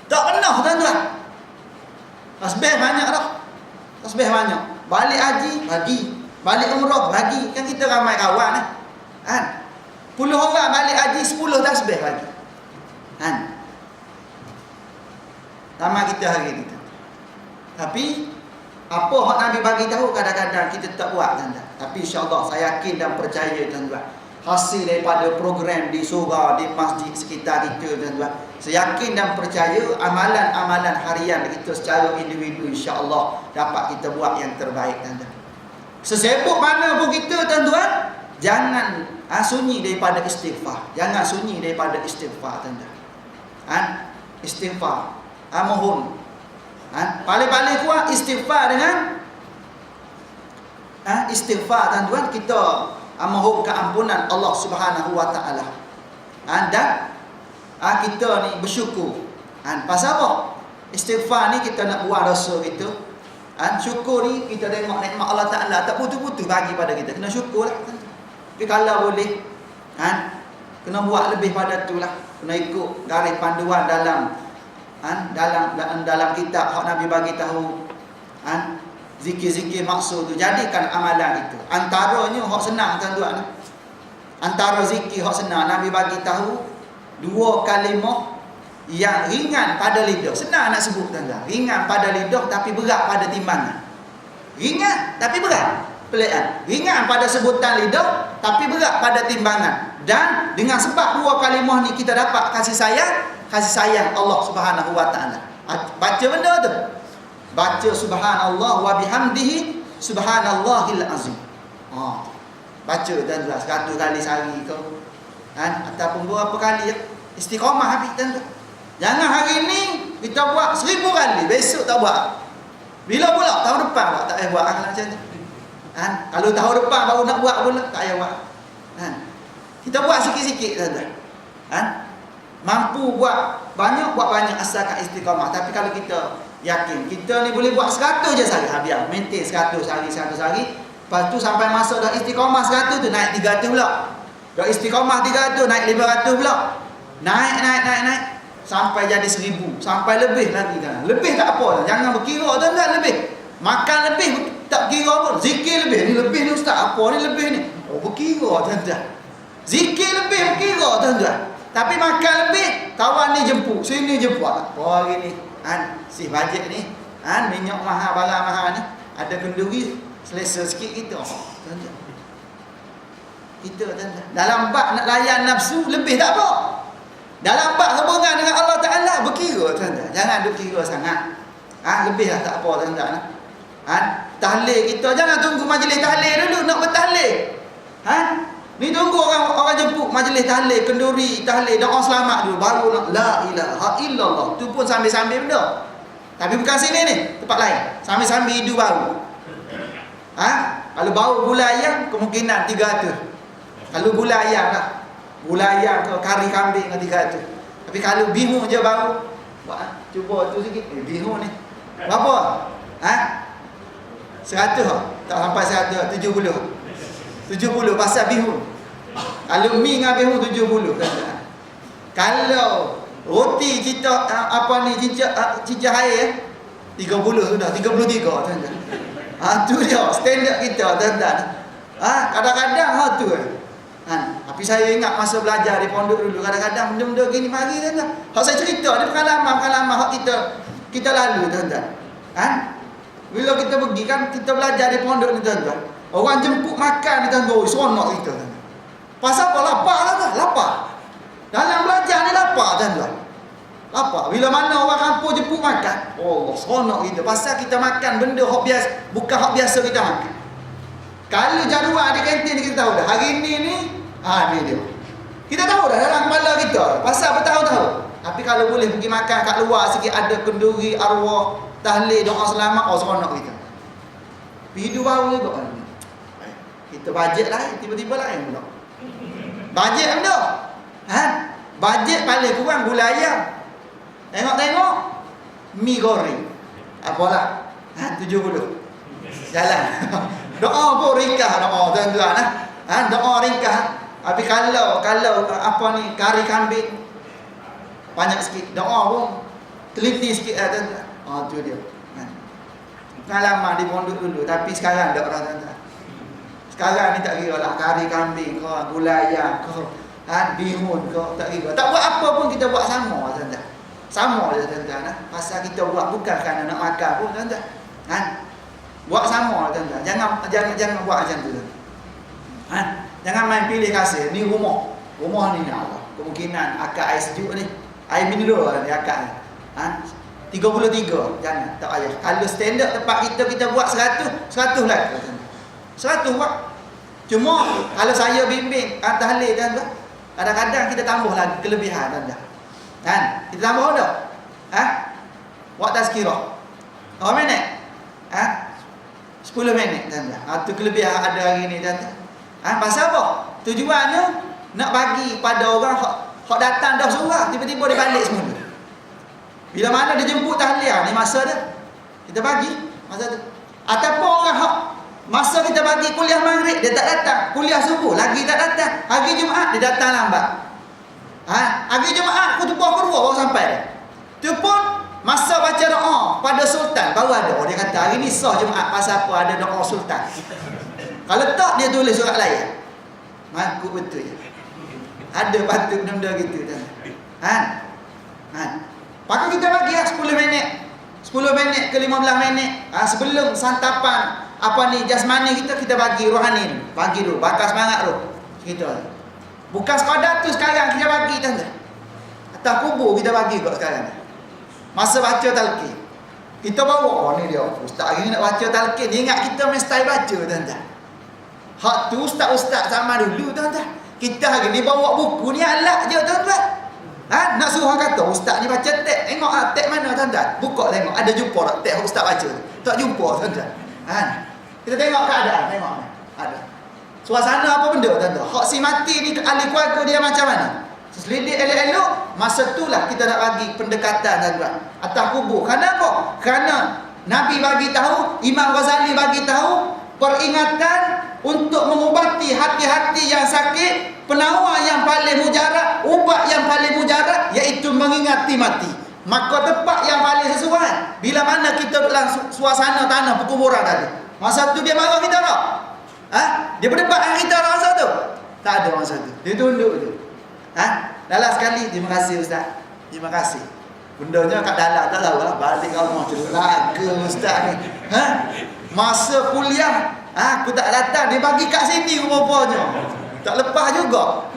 Tak benar, tuan-tuan. Tasbih banyak dah. Tasbih banyak. Balik haji, bagi. Balik umrah, bagi. Kan kita ramai kawan ni. 10 orang balik haji, 10 tasbih bagi. Sama kita hari ni. Tapi apa hak Nabi bagi tahu kadang-kadang kita tak buat, tuan-tuan. Tapi insya-Allah saya yakin dan percaya, tuan-tuan, hasil daripada program di surau, di masjid sekitar kita, tuan-tuan, saya yakin dan percaya amalan-amalan harian kita secara individu insya-Allah dapat kita buat yang terbaik, tuan-tuan. Sesibuk mana pun kita, tuan-tuan, jangan sunyi daripada istighfar. Jangan sunyi daripada istighfar, tuan-tuan. Istighfar. Mohon. Paling-paling kuat istighfar dengan istighfar, tuan-tuan, kita mohon keampunan Allah Subhanahu wa taala. Dan kita ni bersyukur. Pasal apa? Istighfar ni kita nak buang dosa kita. Syukur ni kita tengok nikmat Allah Taala tak putus-putus bagi pada kita. Kena syukurlah. Tapi kalau boleh kena buat lebih pada itulah. Kena ikut garis panduan dalam kitab hak Nabi bagi tahu, zikir-zikir maksud tu jadikan amalan itu. Antaranya hak senang, tuan-tuan. Antara zikir hak senang Nabi bagi tahu 2 kalimah yang ringan pada lidah. Senang nak sebut, tuan-tuan. Ringan pada lidah tapi berat pada timbangan. Ringan tapi berat. pelik. Ringan pada sebutan lidah, tapi berat pada timbangan. Dan dengan sebab dua kalimah ni kita dapat kasih sayang Allah Subhanahu wa taala. Baca benda tu. Baca subhanallah wa bihamdihi subhanallahil azim. Baca dan 100 kali sehari ke. Ataupun berapa kali istiqamah habis tuan. Jangan hari ni kita buat 1000 kali, besok tak buat. Bila pula tahun depan buat, tak payah buat macam tu. Kalau tahun depan baru nak buat pula, tak payah buat. Kita buat sikit-sikit tuan-tuan. Mampu buat banyak asalkan istiqamah. Tapi kalau kita yakin kita ni boleh buat 100 je sehari, biar maintain 100 hari. Lepas tu sampai masa dah istiqamah 100 tu naik 300 pula. Dah istiqamah 300 naik 500 pula. Naik sampai jadi 1000, sampai lebih lagi kan. Lebih tak apa, jangan berkira tuan-tuan lebih. Makan lebih tak kira pun. Zikir lebih, ni lebih ni ustaz, apa ni lebih ni? Berkira tuan-tuan. Zikir lebih berkira tuan-tuan. Tapi makan lebih, kawan ni jemput, sini jemput. Apa hari ni? Si bajet ni, minyak mahal, barang mahal ni, ada kenduri, selesa sikit kita. Tuan-tuan. Kita tuan-tuan. Dalam bab nak layan nafsu lebih tak apa. Dalam bab hubungan dengan Allah Ta'ala berkira tuan-tuan. Jangan duk kira sangat. Lebih lah tak apa tuan-tuan. Tahlil kita jangan tunggu majlis tahlil dulu nak bertahlil. Ni tunggu orang jemput majlis tahlil, kenduri tahlil, doa selamat dulu baru nak la ilaha illallah. Tu pun sambil-sambil benda. Tapi bukan sini ni, tempat lain. Sambil-sambil hidup baru. Kalau bau gula ayam kemungkinan 300. Kalau gula ayam lah. Gula ayam ke kari kambing ke 300. Tapi kalau bihun je baru buat, cuba tu sikit. Bihun ni berapa? 100 tak sampai 100, 70 pasal bihun. Kalau mi dengan bihun 70 kan. Kalau roti cicak cicak air 30 sudah, 33 tuan-tuan. Tu dia standard kita tuan-tuan. Kadang-kadang tu tapi saya ingat masa belajar di pondok dulu, kadang-kadang benda-benda gini pagi tuan-tuan. Hak saya cerita ni pengalaman hak kita lalu tuan-tuan. Bila kita pergi kan, kita belajar di pondok ni tuan-tuan. Orang jemput makan ni tuan-tuan, seronok kita tuan-tuan. Pasal apa? Lapar lah kan? Lapar. Dalam belajar ni lapar tuan-tuan. Lapar. Bila mana orang kampung jemput makan, Allah seronok kita. Pasal kita makan benda hak biasa, bukan hak biasa kita makan. Kalau jadual di kantin kita tahu dah. Hari ni ni dia. Kita tahu dah dalam kepala kita. Pasal bertahun-tahun. Tapi kalau boleh pergi makan kat luar sikit, ada kenduri, arwah, tahlil, doa selamat, seronok kita. Hidup baru juga kan. Kita bajet lain, tiba-tiba lain pula. Bajet benda. Bajet paling kurang gula ayam. Tengok-tengok mi goreng. Apalah? 70. Jalan. Doa pun ringkah doa tuan-tuan. Doa ringkah. Tapi kalau apa ni kari kambing banyak sikit, doa pun teliti sikit tuan-tuan. Tu dia. Pengalaman di pondok dulu, tapi sekarang tak orang tuan-tuan. Sekarang ni tak kira lah kari kambing ke, gula ayam ke, bihun ke, tak kira. Tak buat apa pun kita buat sama tuan-tuan. Sama je tuan-tuan. Pasal kita buat bukan kerana nak makan pun tuan-tuan. Buat sama tuan-tuan. Jangan buat macam tu. Jangan main pilih kasih. Ni rumah ni Allah. Kemungkinan akak air sejuk ni, air mineral ni akak ni. 33. Jangan, tak payah. Kalau standard tempat kita buat 100 lah. 100 buat. Cuma kalau saya bimbing tahlil tuan-tuan, kadang-kadang kita tambah lagi kelebihan tuan-tuan. Kita tambah dah. Buat tazkirah. Berapa minit? 10 minit tuan-tuan. Tu kelebihan ada hari ni tuan-tuan. Pasal apa? Tujuannya nak bagi pada orang hak datang dah surah, tiba-tiba dia balik semula. Bila mana dia jemput tahliah ni masa dia, kita bagi masa tu. Ataupun orang hak masa kita bagi kuliah maghrib dia tak datang, kuliah subuh lagi tak datang, hari Jumaat dia datang lambat. Hari Jumaat khutbah kedua baru sampai dia. Tu pun masa baca doa pada sultan baru ada. Dia kata hari ni sah Jumaat pasal apa, ada doa sultan. Kalau tak dia tulis surat lain. Aku betul je. Ada patut benda gitu kan. Maka kita bagi 10 minit. 10 minit ke 15 minit sebelum santapan apa ni jasmani kita bagi rohani, bagi dulu, bakar semangat dulu. Gitu. Bukan sekadar tu sekarang kita bagi tuan-tuan. Atas kubur kita bagi kok sekarang. Masa baca talqin. Kita bawa, oh ni dia ustaz hari ni nak baca talqin. Dia ingat kita mesti baca tuan-tuan. Hak tu ustaz-ustaz sama dulu tuan-tuan. Kita hari ni bawa buku ni alat je tuan-tuan. Nak suruh orang kata ustaz ni baca teks. Tengok teks mana tuan-tuan. Buka tengok ada jumpa tak teks ustaz baca. Tak jumpa tuan-tuan. Kita tengok keadaan, tengok ada. Suasana apa benda tuan-tuan. Hak si mati ni ahli keluarga dia macam mana? Selidik elok-elok, masa itulah kita nak bagi pendekatan tuan-tuan atas kubur. Kenapa? Kerana Nabi bagi tahu, Imam Ghazali bagi tahu peringatan untuk mengubati hati-hati yang sakit, penawar yang paling mujarab, ubat yang paling mujarab iaitu mengingati mati. Maka tempat yang paling sesuai bila mana kita dalam suasana tanah perkuburan tadi. Masa tu dia marah kita tak? Dia berdebat dengan kita masa tu? Tak ada masa tu. Dia tunduk je. Dalam sekali, terima kasih ustaz. Terima kasih. Bendanya kat dalam tak tahu lah. Balik rumah tu laga ustaz ni. Masa kuliah, aku tak datang, dia bagi kat sini rupanya. Tak lepas juga.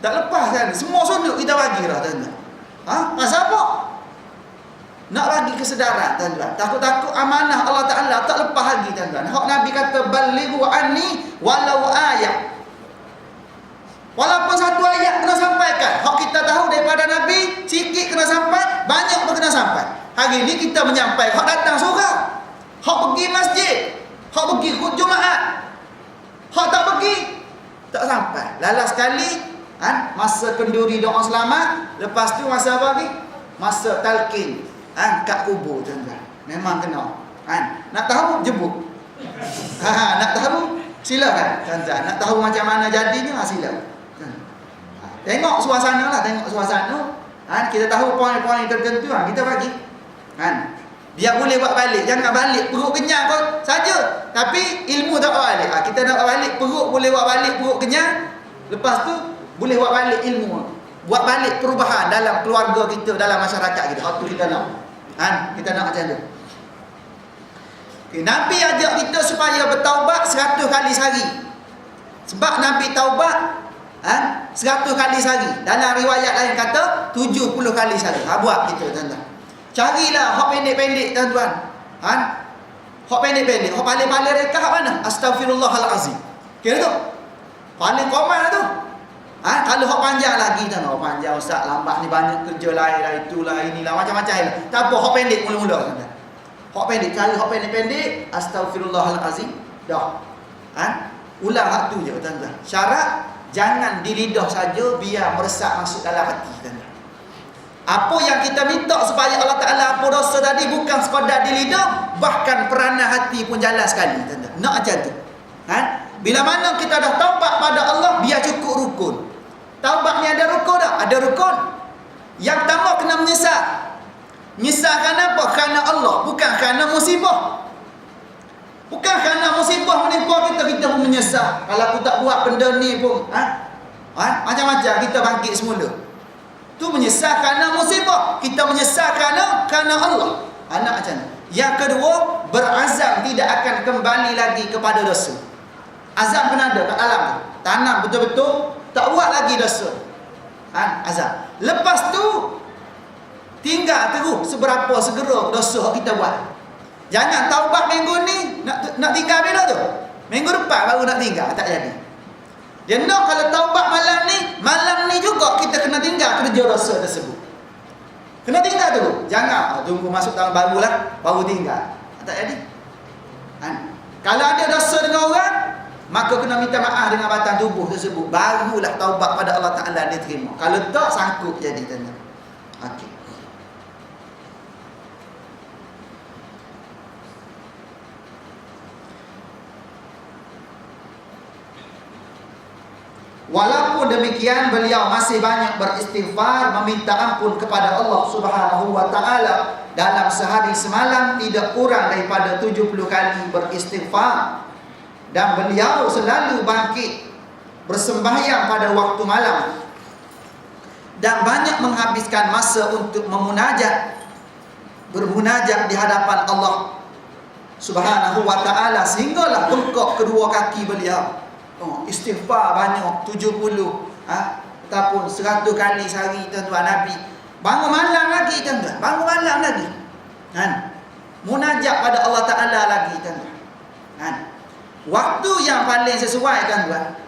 Tak lepas kan. Semua sudut kita bagi dah tuan-tuan. Pasal apa? Nak bagi kesedaran tuan-tuan. Takut-takut amanah Allah Ta'ala tak lepas lagi tuan-tuan. Hak Nabi kata balighu anni walau ayat. Walaupun satu ayat kena sampaikan. Hak kita tahu daripada Nabi, sikit kena sampai, banyak pun kena sampai. Hari ni kita menyampaikan. Hak datang surau, hak pergi masjid, hak pergi Jumaat, hak tak pergi, tak sampai. Lalas sekali masa kenduri doa selamat. Lepas tu masa apa lagi? Masa talqin kat kubur tuan-tuan. Memang kena. Nak tahu jebuk. Nak tahu silakan tuan-tuan. Nak tahu macam mana jadinya silakan. Tengok suasana lah, tengok suasana. Kita tahu poin-poin tertentu kita bagi. Biar boleh buat balik. Jangan balik perut kenyang kau saja, tapi ilmu tak buat balik. Kita nak buat balik perut, boleh buat balik perut kenyang. Lepas tu boleh buat balik ilmu. Buat balik perubahan dalam keluarga kita, dalam masyarakat kita. Waktu kita nak. Kita nak macam tu. Nabi ajak kita supaya bertaubat 100 kali sehari. Sebab Nabi taubat 100 kali sehari. Dalam riwayat lain kata 70 kali sehari. Buat kita tuan-tuan. Carilah hak pendek-pendek tuan-tuan. Hak pendek-pendek. Hak paling-paling reka hak mana? Astaghfirullahalazim. Kira tu. Paling common tu. Kalau hak panjang lagi tuan-tuan. Panjang ustaz lambat ni banyak kerja lain lah, itulah inilah macam-macam lah. Tak apa, hak pendek mula-mula tuan-tuan. Hak pendek, cari hak pendek-pendek. Astaghfirullahalazim. Dah. Ulang hak tu je tuan-tuan. Syarat jangan di lidah saja, biar meresap masuk dalam hati tuan-tuan. Apa yang kita minta supaya Allah Ta'ala apa dosa tadi bukan sekadar di lidah, bahkan peranan hati pun jalan sekali tuan-tuan. Nak macam tu. Bila mana kita dah taubat pada Allah, biar cukup rukun. Taubat ni ada rukun tak? Ada rukun. Yang pertama kena menyesal. Menyesal kerana apa? Kerana Allah, bukan kerana musibah. Bukan kerana musibah menimpa kita pun menyesal. Kalau aku tak buat benda ni pun macam-macam kita bangkit semula. Tu menyesal kerana musibah. Kita menyesal kerana Allah. Anak macam ni. Yang kedua, berazam tidak akan kembali lagi kepada dosa. Azam kena ada kat dalam tu. Tanam betul-betul, tak buat lagi dosa. Azam. Lepas tu tinggal terus seberapa segera dosa kita buat. Jangan taubat minggu ni nak tinggal bila tu? Minggu depan baru nak tinggal, tak jadi. Dia nak kalau taubat malam ni juga kita kena tinggal kerja dosa tersebut. Kena tinggal dulu. Jangan tunggu masuk tahun baru lah baru tinggal. Tak jadi. Kalau ada dosa dengan orang, maka kena minta maaf dengan batang tubuh tersebut. Barulah taubat pada Allah Ta'ala diterima. Kalau tak, sangkut jadi tuan-tuan. Okey. Walaupun demikian, beliau masih banyak beristighfar, meminta ampun kepada Allah Subhanahu wa Ta'ala. Dalam sehari semalam tidak kurang daripada 70 kali beristighfar. Dan beliau selalu bangkit bersembahyang pada waktu malam, dan banyak menghabiskan masa untuk bermunajat di hadapan Allah Subhanahu wa ta'ala, sehinggalah bengkok kedua kaki beliau. Istighfar banyak 70 ataupun 100 kali sehari tuan-tuan Nabi. Bangun malam lagi tuan-tuan, bangun malam lagi. Munajat pada Allah Ta'ala lagi tuan-tuan. Waktu yang paling sesuai tuan-tuan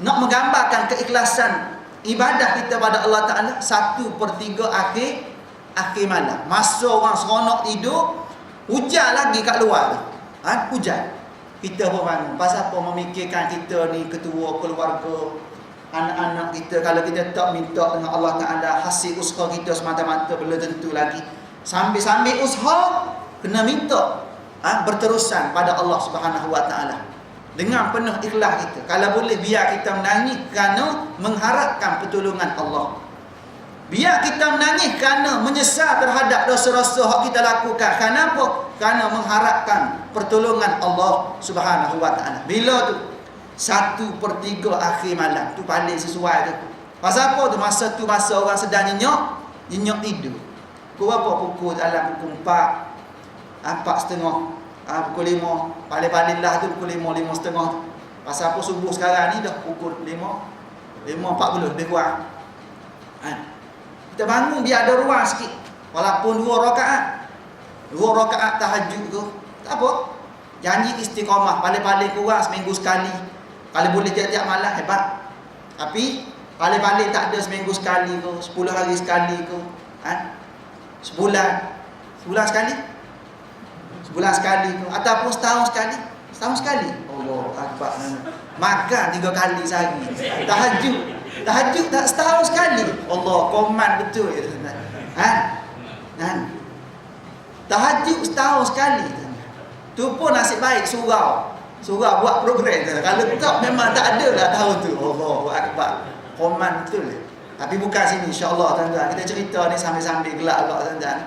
nak menggambarkan keikhlasan ibadah kita pada Allah Ta'ala, 1/3 akhir malam. Masa orang seronok tidur, hujan lagi kat luar tu. Hujan. Kita pun bangun. Pasal apa memikirkan kita ni ketua keluarga, anak-anak kita. Kalau kita tak minta dengan Allah Ta'ala, hasil usaha kita semata-mata belum tentu lagi. Sambil-sambil usaha, kena minta berterusan pada Allah Subhanahu wa Ta'ala dengan penuh ikhlas kita. Kalau boleh biar kita menangis kerana mengharapkan pertolongan Allah. Biar kita menangis kerana menyesal terhadap dosa-dosa yang kita lakukan. Kenapa? Kerana mengharapkan pertolongan Allah Subhanahu wa Ta'ala. Bila tu? 1/3 akhir malam. Tu paling sesuai tu. Pasal apa tu? Masa tu masa orang sedang nyenyak tidur. Pukul berapa? Pukul dalam pukul 4, 4:30, pukul 5. Paling-paling lah tu pukul 5, 5:30. Pasal apa subuh sekarang ni dah pukul 5:40 lebih kurang. Kita bangun biar ada ruang sikit. Walaupun 2 rakaat. 2 rakaat tahajud tu, tak apa. Janji istiqamah, paling-paling kurang seminggu sekali. Kalau boleh tiap-tiap malam, hebat. Tapi paling-paling tak ada seminggu sekali ke, 10 hari sekali ke, sebulan sekali, sebulan sekali ke, ataupun setahun sekali. Setahun sekali. Allah Akbar. Makan 3 kali sehari. Tahajud tak setahun sekali. Allah, koman betul ya tuan-tuan. Tahajud setahun sekali. Tu pun nasib baik surau buat program. Kalau tak memang tak ada lah tahun tu. Allahu Akbar. Koman betul. Tapi bukan sini insya-Allah tuan-tuan. Kita cerita ni sambil-sambil gelak agak tuan-tuan.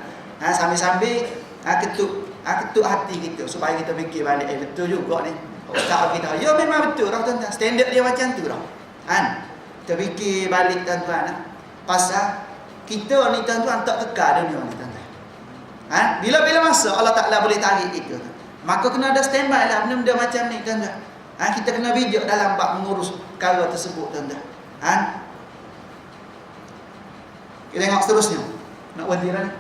Sambil-sambil ketuk hati kita supaya kita fikir balik betul juga ni. Tak kita. Ya memang betul dah tuan-tuan. Standard dia macam tu dah. Kita fikir balik tuan-tuan. Pasal kita ni tuan-tuan tak kekal dunia ni tuan-tuan. Bila masa Allah Ta'ala boleh tarik kita, maka kena ada standby lah benda-benda macam ni tuan-tuan. Kita kena bijak dalam bab mengurus perkara tersebut tuan-tuan. Kita tengok seterusnya. Nak berhenti dah ni.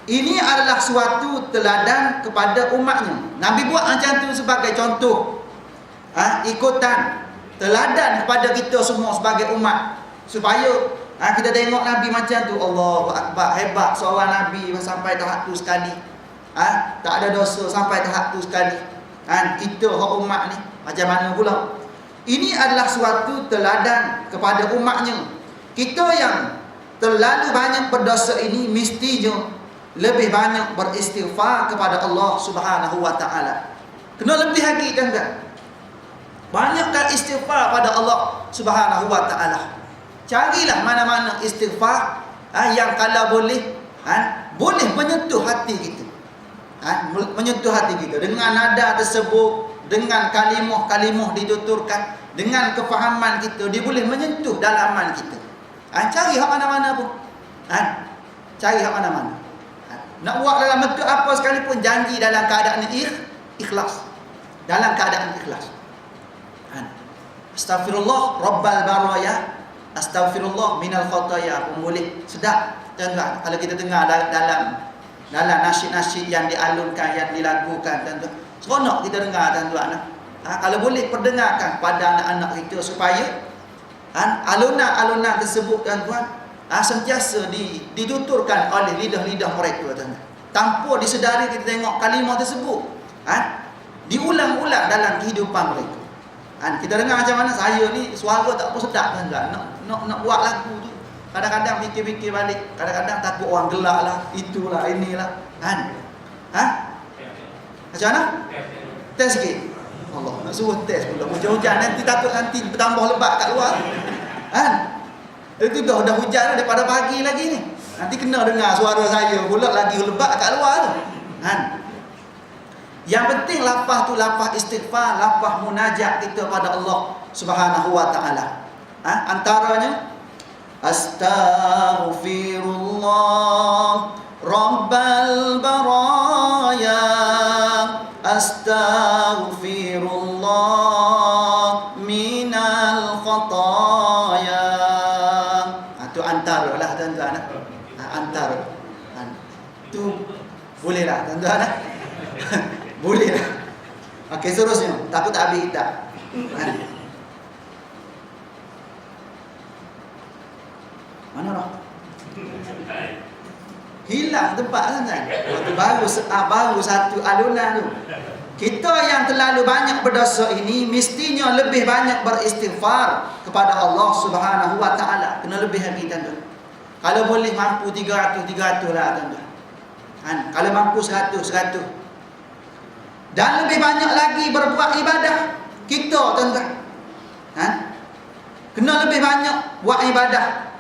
Ini adalah suatu teladan kepada umatnya. Nabi buat macam tu sebagai contoh, ikutan, teladan kepada kita semua sebagai umat, supaya kita tengok Nabi macam tu. Allahu Akbar, hebat seorang Nabi sampai tahap tu sekali. Tak ada dosa sampai tahap tu sekali. Kita hak umat ni macam mana pula? Ini adalah suatu teladan kepada umatnya. Kita yang terlalu banyak berdosa ini mestinya lebih banyak beristighfar kepada Allah Subhanahu wa Ta'ala. Kena lebih lagi tuan-tuan. Banyakkan istighfar pada Allah Subhanahu wa Ta'ala. Carilah mana-mana istighfar yang kalau boleh boleh menyentuh hati kita. Menyentuh hati kita dengan nada tersebut, dengan kalimah-kalimah dituturkan, dengan kefahaman kita, dia boleh menyentuh dalaman kita. Cari hak mana-mana pun. Cari hak mana-mana. Nak buat dalam bentuk apa sekalipun, janji dalam keadaan ikhlas. Dalam keadaan ikhlas. Astaghfirullah Rabbal baraya, astaghfirullah minal khataya pun boleh. Sedap tuan-tuan kalau kita dengar dalam nasyid-nasyid yang dialunkan, yang dilagukan tuan-tuan. Seronok kita dengar tuan-tuan. Kalau boleh perdengarkan pada anak-anak kita supaya alunan-alunan tersebut tuan-tuan sentiasa dituturkan oleh lidah-lidah mereka tuan-tuan. Tanpa disedari kita tengok kalimah tersebut diulang-ulang dalam kehidupan mereka. Kita dengar macam mana, saya ni suara tak apa sedap tuan-tuan. Nak buat lagu tu kadang-kadang fikir-fikir balik, kadang-kadang takut orang gelak lah, itulah, inilah. Macam mana? Test sikit. Allah, nak suruh test pula. Hujan-hujan nanti takut nanti bertambah lebat kat luar. Itu dah hujan daripada pagi lagi ni. Nanti kena dengar suara saya pula lagi lebat kat luar tu. Yang penting lafaz tu lafaz istighfar, lafaz munajat kita pada Allah Subhanahu wa Ta'ala. Antaranya astaghfirullah Rabbal astaghfirullah minal khataya. Tu antara lah tuan-tuan. Antara. Tu boleh lah tuan-tuan. Boleh lah. Okey, seterusnya. Takut tak habis kita. Mana lah? Hilang tempat tuan-tuan. Baru satu alunan tu. Kita yang terlalu banyak berdosa ini mestinya lebih banyak beristighfar kepada Allah Subhanahu wa taala. Kena lebih lagi tuan-tuan. Kalau boleh mampu 300 lah tuan-tuan. Kalau mampu 100. Dan lebih banyak lagi berbuat ibadah kita tuan-tuan. Kena lebih banyak buat ibadah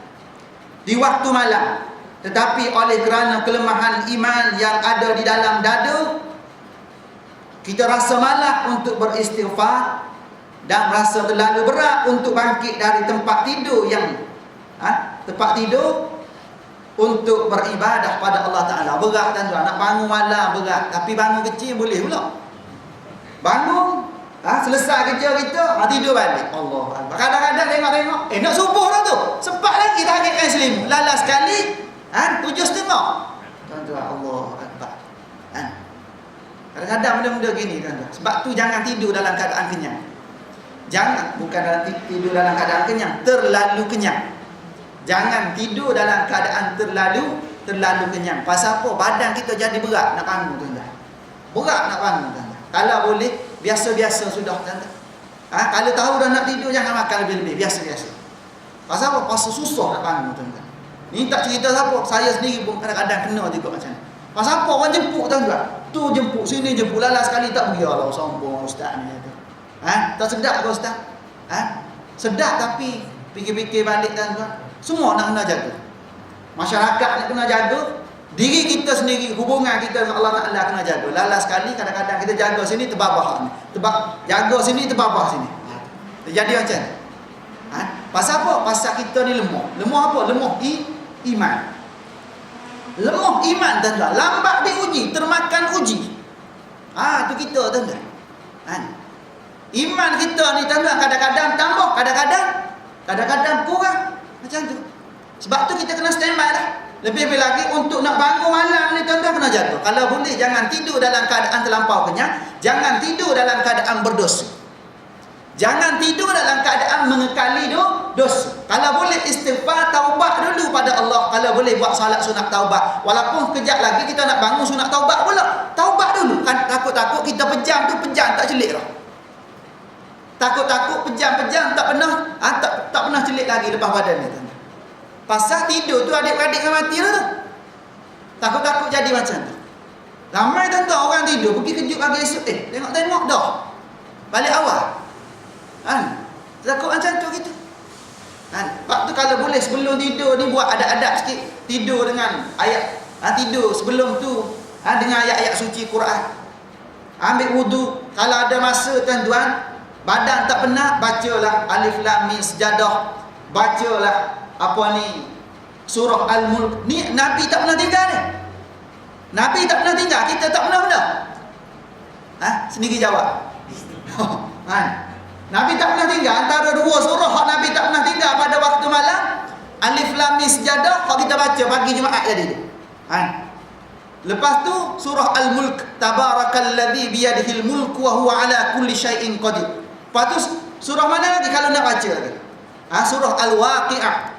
di waktu malam. Tetapi oleh kerana kelemahan iman yang ada di dalam dada, kita rasa malas untuk beristighfar dan rasa terlalu berat untuk bangkit dari tempat tidur untuk beribadah pada Allah Ta'ala. Berat tuan-tuan, nak bangun malam berat. Tapi bangun kecil boleh pula. Bangun, selesai kerja kita, tidur balik. Allah Akbar. Kadang-kadang tengok, nak subuh dah tu. Sempat lagi tarikkan selimut. Lalas sekali, 7.30. Tuan-tuan, Allah Akbar. Kadang-kadang benda-benda gini tuan-tuan. Sebab tu jangan tidur dalam keadaan kenyang. Bukan tidur dalam keadaan kenyang, terlalu kenyang. Jangan tidur dalam keadaan terlalu kenyang. Pasal apa? Badan kita jadi berat nak bangun tuan-tuan. Berat nak bangun tuan-tuan. Kalau boleh, biasa-biasa sudah tuan-tuan. Kalau tahu dah nak tidur, jangan makan lebih-lebih. Biasa-biasa. Pasal apa? Pasal susah nak bangun tuan-tuan. Ni tak cerita siapa. Saya sendiri pun kadang-kadang kena juga macam ni. Pasal apa? Orang jemput tuan-tuan. Tu jemput, sini jemput. Lalas sekali tak pergi. Allah sombong ustaz ni. Tak sedap ke ustaz? Sedap tapi fikir-fikir balik tuan-tuan. Semua nak kena jaga. Masyarakat nak kena jaga. Diri kita sendiri, hubungan kita dengan Allah Ta'ala kena jaga. Lalas sekali kadang-kadang kita jaga sini terbabah ni. Jaga sini terbabah sini. Jadi macam ni. Pasal apa? Pasal kita ni lemah. Lemah apa? Lemah iman. Lemah iman tuan-tuan. Lambat diuji, termakan uji. Tu kita tuan-tuan. Iman kita ni tuan-tuan kadang-kadang tambah, kadang-kadang kurang. Macam tu. Sebab tu kita kena standby lah. Lebih-lebih lagi untuk nak bangun malam ni tuan-tuan kena jaga. Kalau boleh jangan tidur dalam keadaan terlampau kenyang. Jangan tidur dalam keadaan berdosa. Jangan tidur dalam keadaan mengekali dosa. Kalau boleh istighfar, taubat dulu pada Allah. Kalau boleh buat salat sunat taubat. Walaupun kejap lagi kita nak bangun sunat taubat pula. Taubat dulu. Kan takut-takut kita pejam tak celik dah. Takut-takut pejam tak pernah tak pernah celik lagi lepas badan ni tuan. Pasal tidur tu adik-adik kan mati lah tu. Takut-takut jadi macam tu. Ramai tuan-tuan orang tidur pergi kejut pagi esok, tengok-tengok dah balik awal. Takut macam tu gitu. Sebab tu kalau boleh sebelum tidur ni buat adab-adab sikit. Tidur dengan ayat, tidur sebelum tu dengan ayat-ayat suci Quran. Ambil wudu. Kalau ada masa tuan-tuan, badan tak penat, bacalah Alif Lam Mim Sejadah. Bacalah surah Al-Mulk. Ni Nabi tak pernah tinggal ni. Nabi tak pernah tinggal, kita tak pernah benda. Sendiri jawab. Nabi tak pernah tinggal. Antara dua surah hak Nabi tak pernah tinggal pada waktu malam, Alif Lam Mim Sejadah, hak kita baca pagi Jumaat jadi tu. Lepas tu surah Al-Mulk, Tabarakalladzi biyadihil mulku wa huwa ala kulli syai'in qadir. Lepas tu surah mana lagi kalau nak baca lagi? Surah Al-Waqi'ah.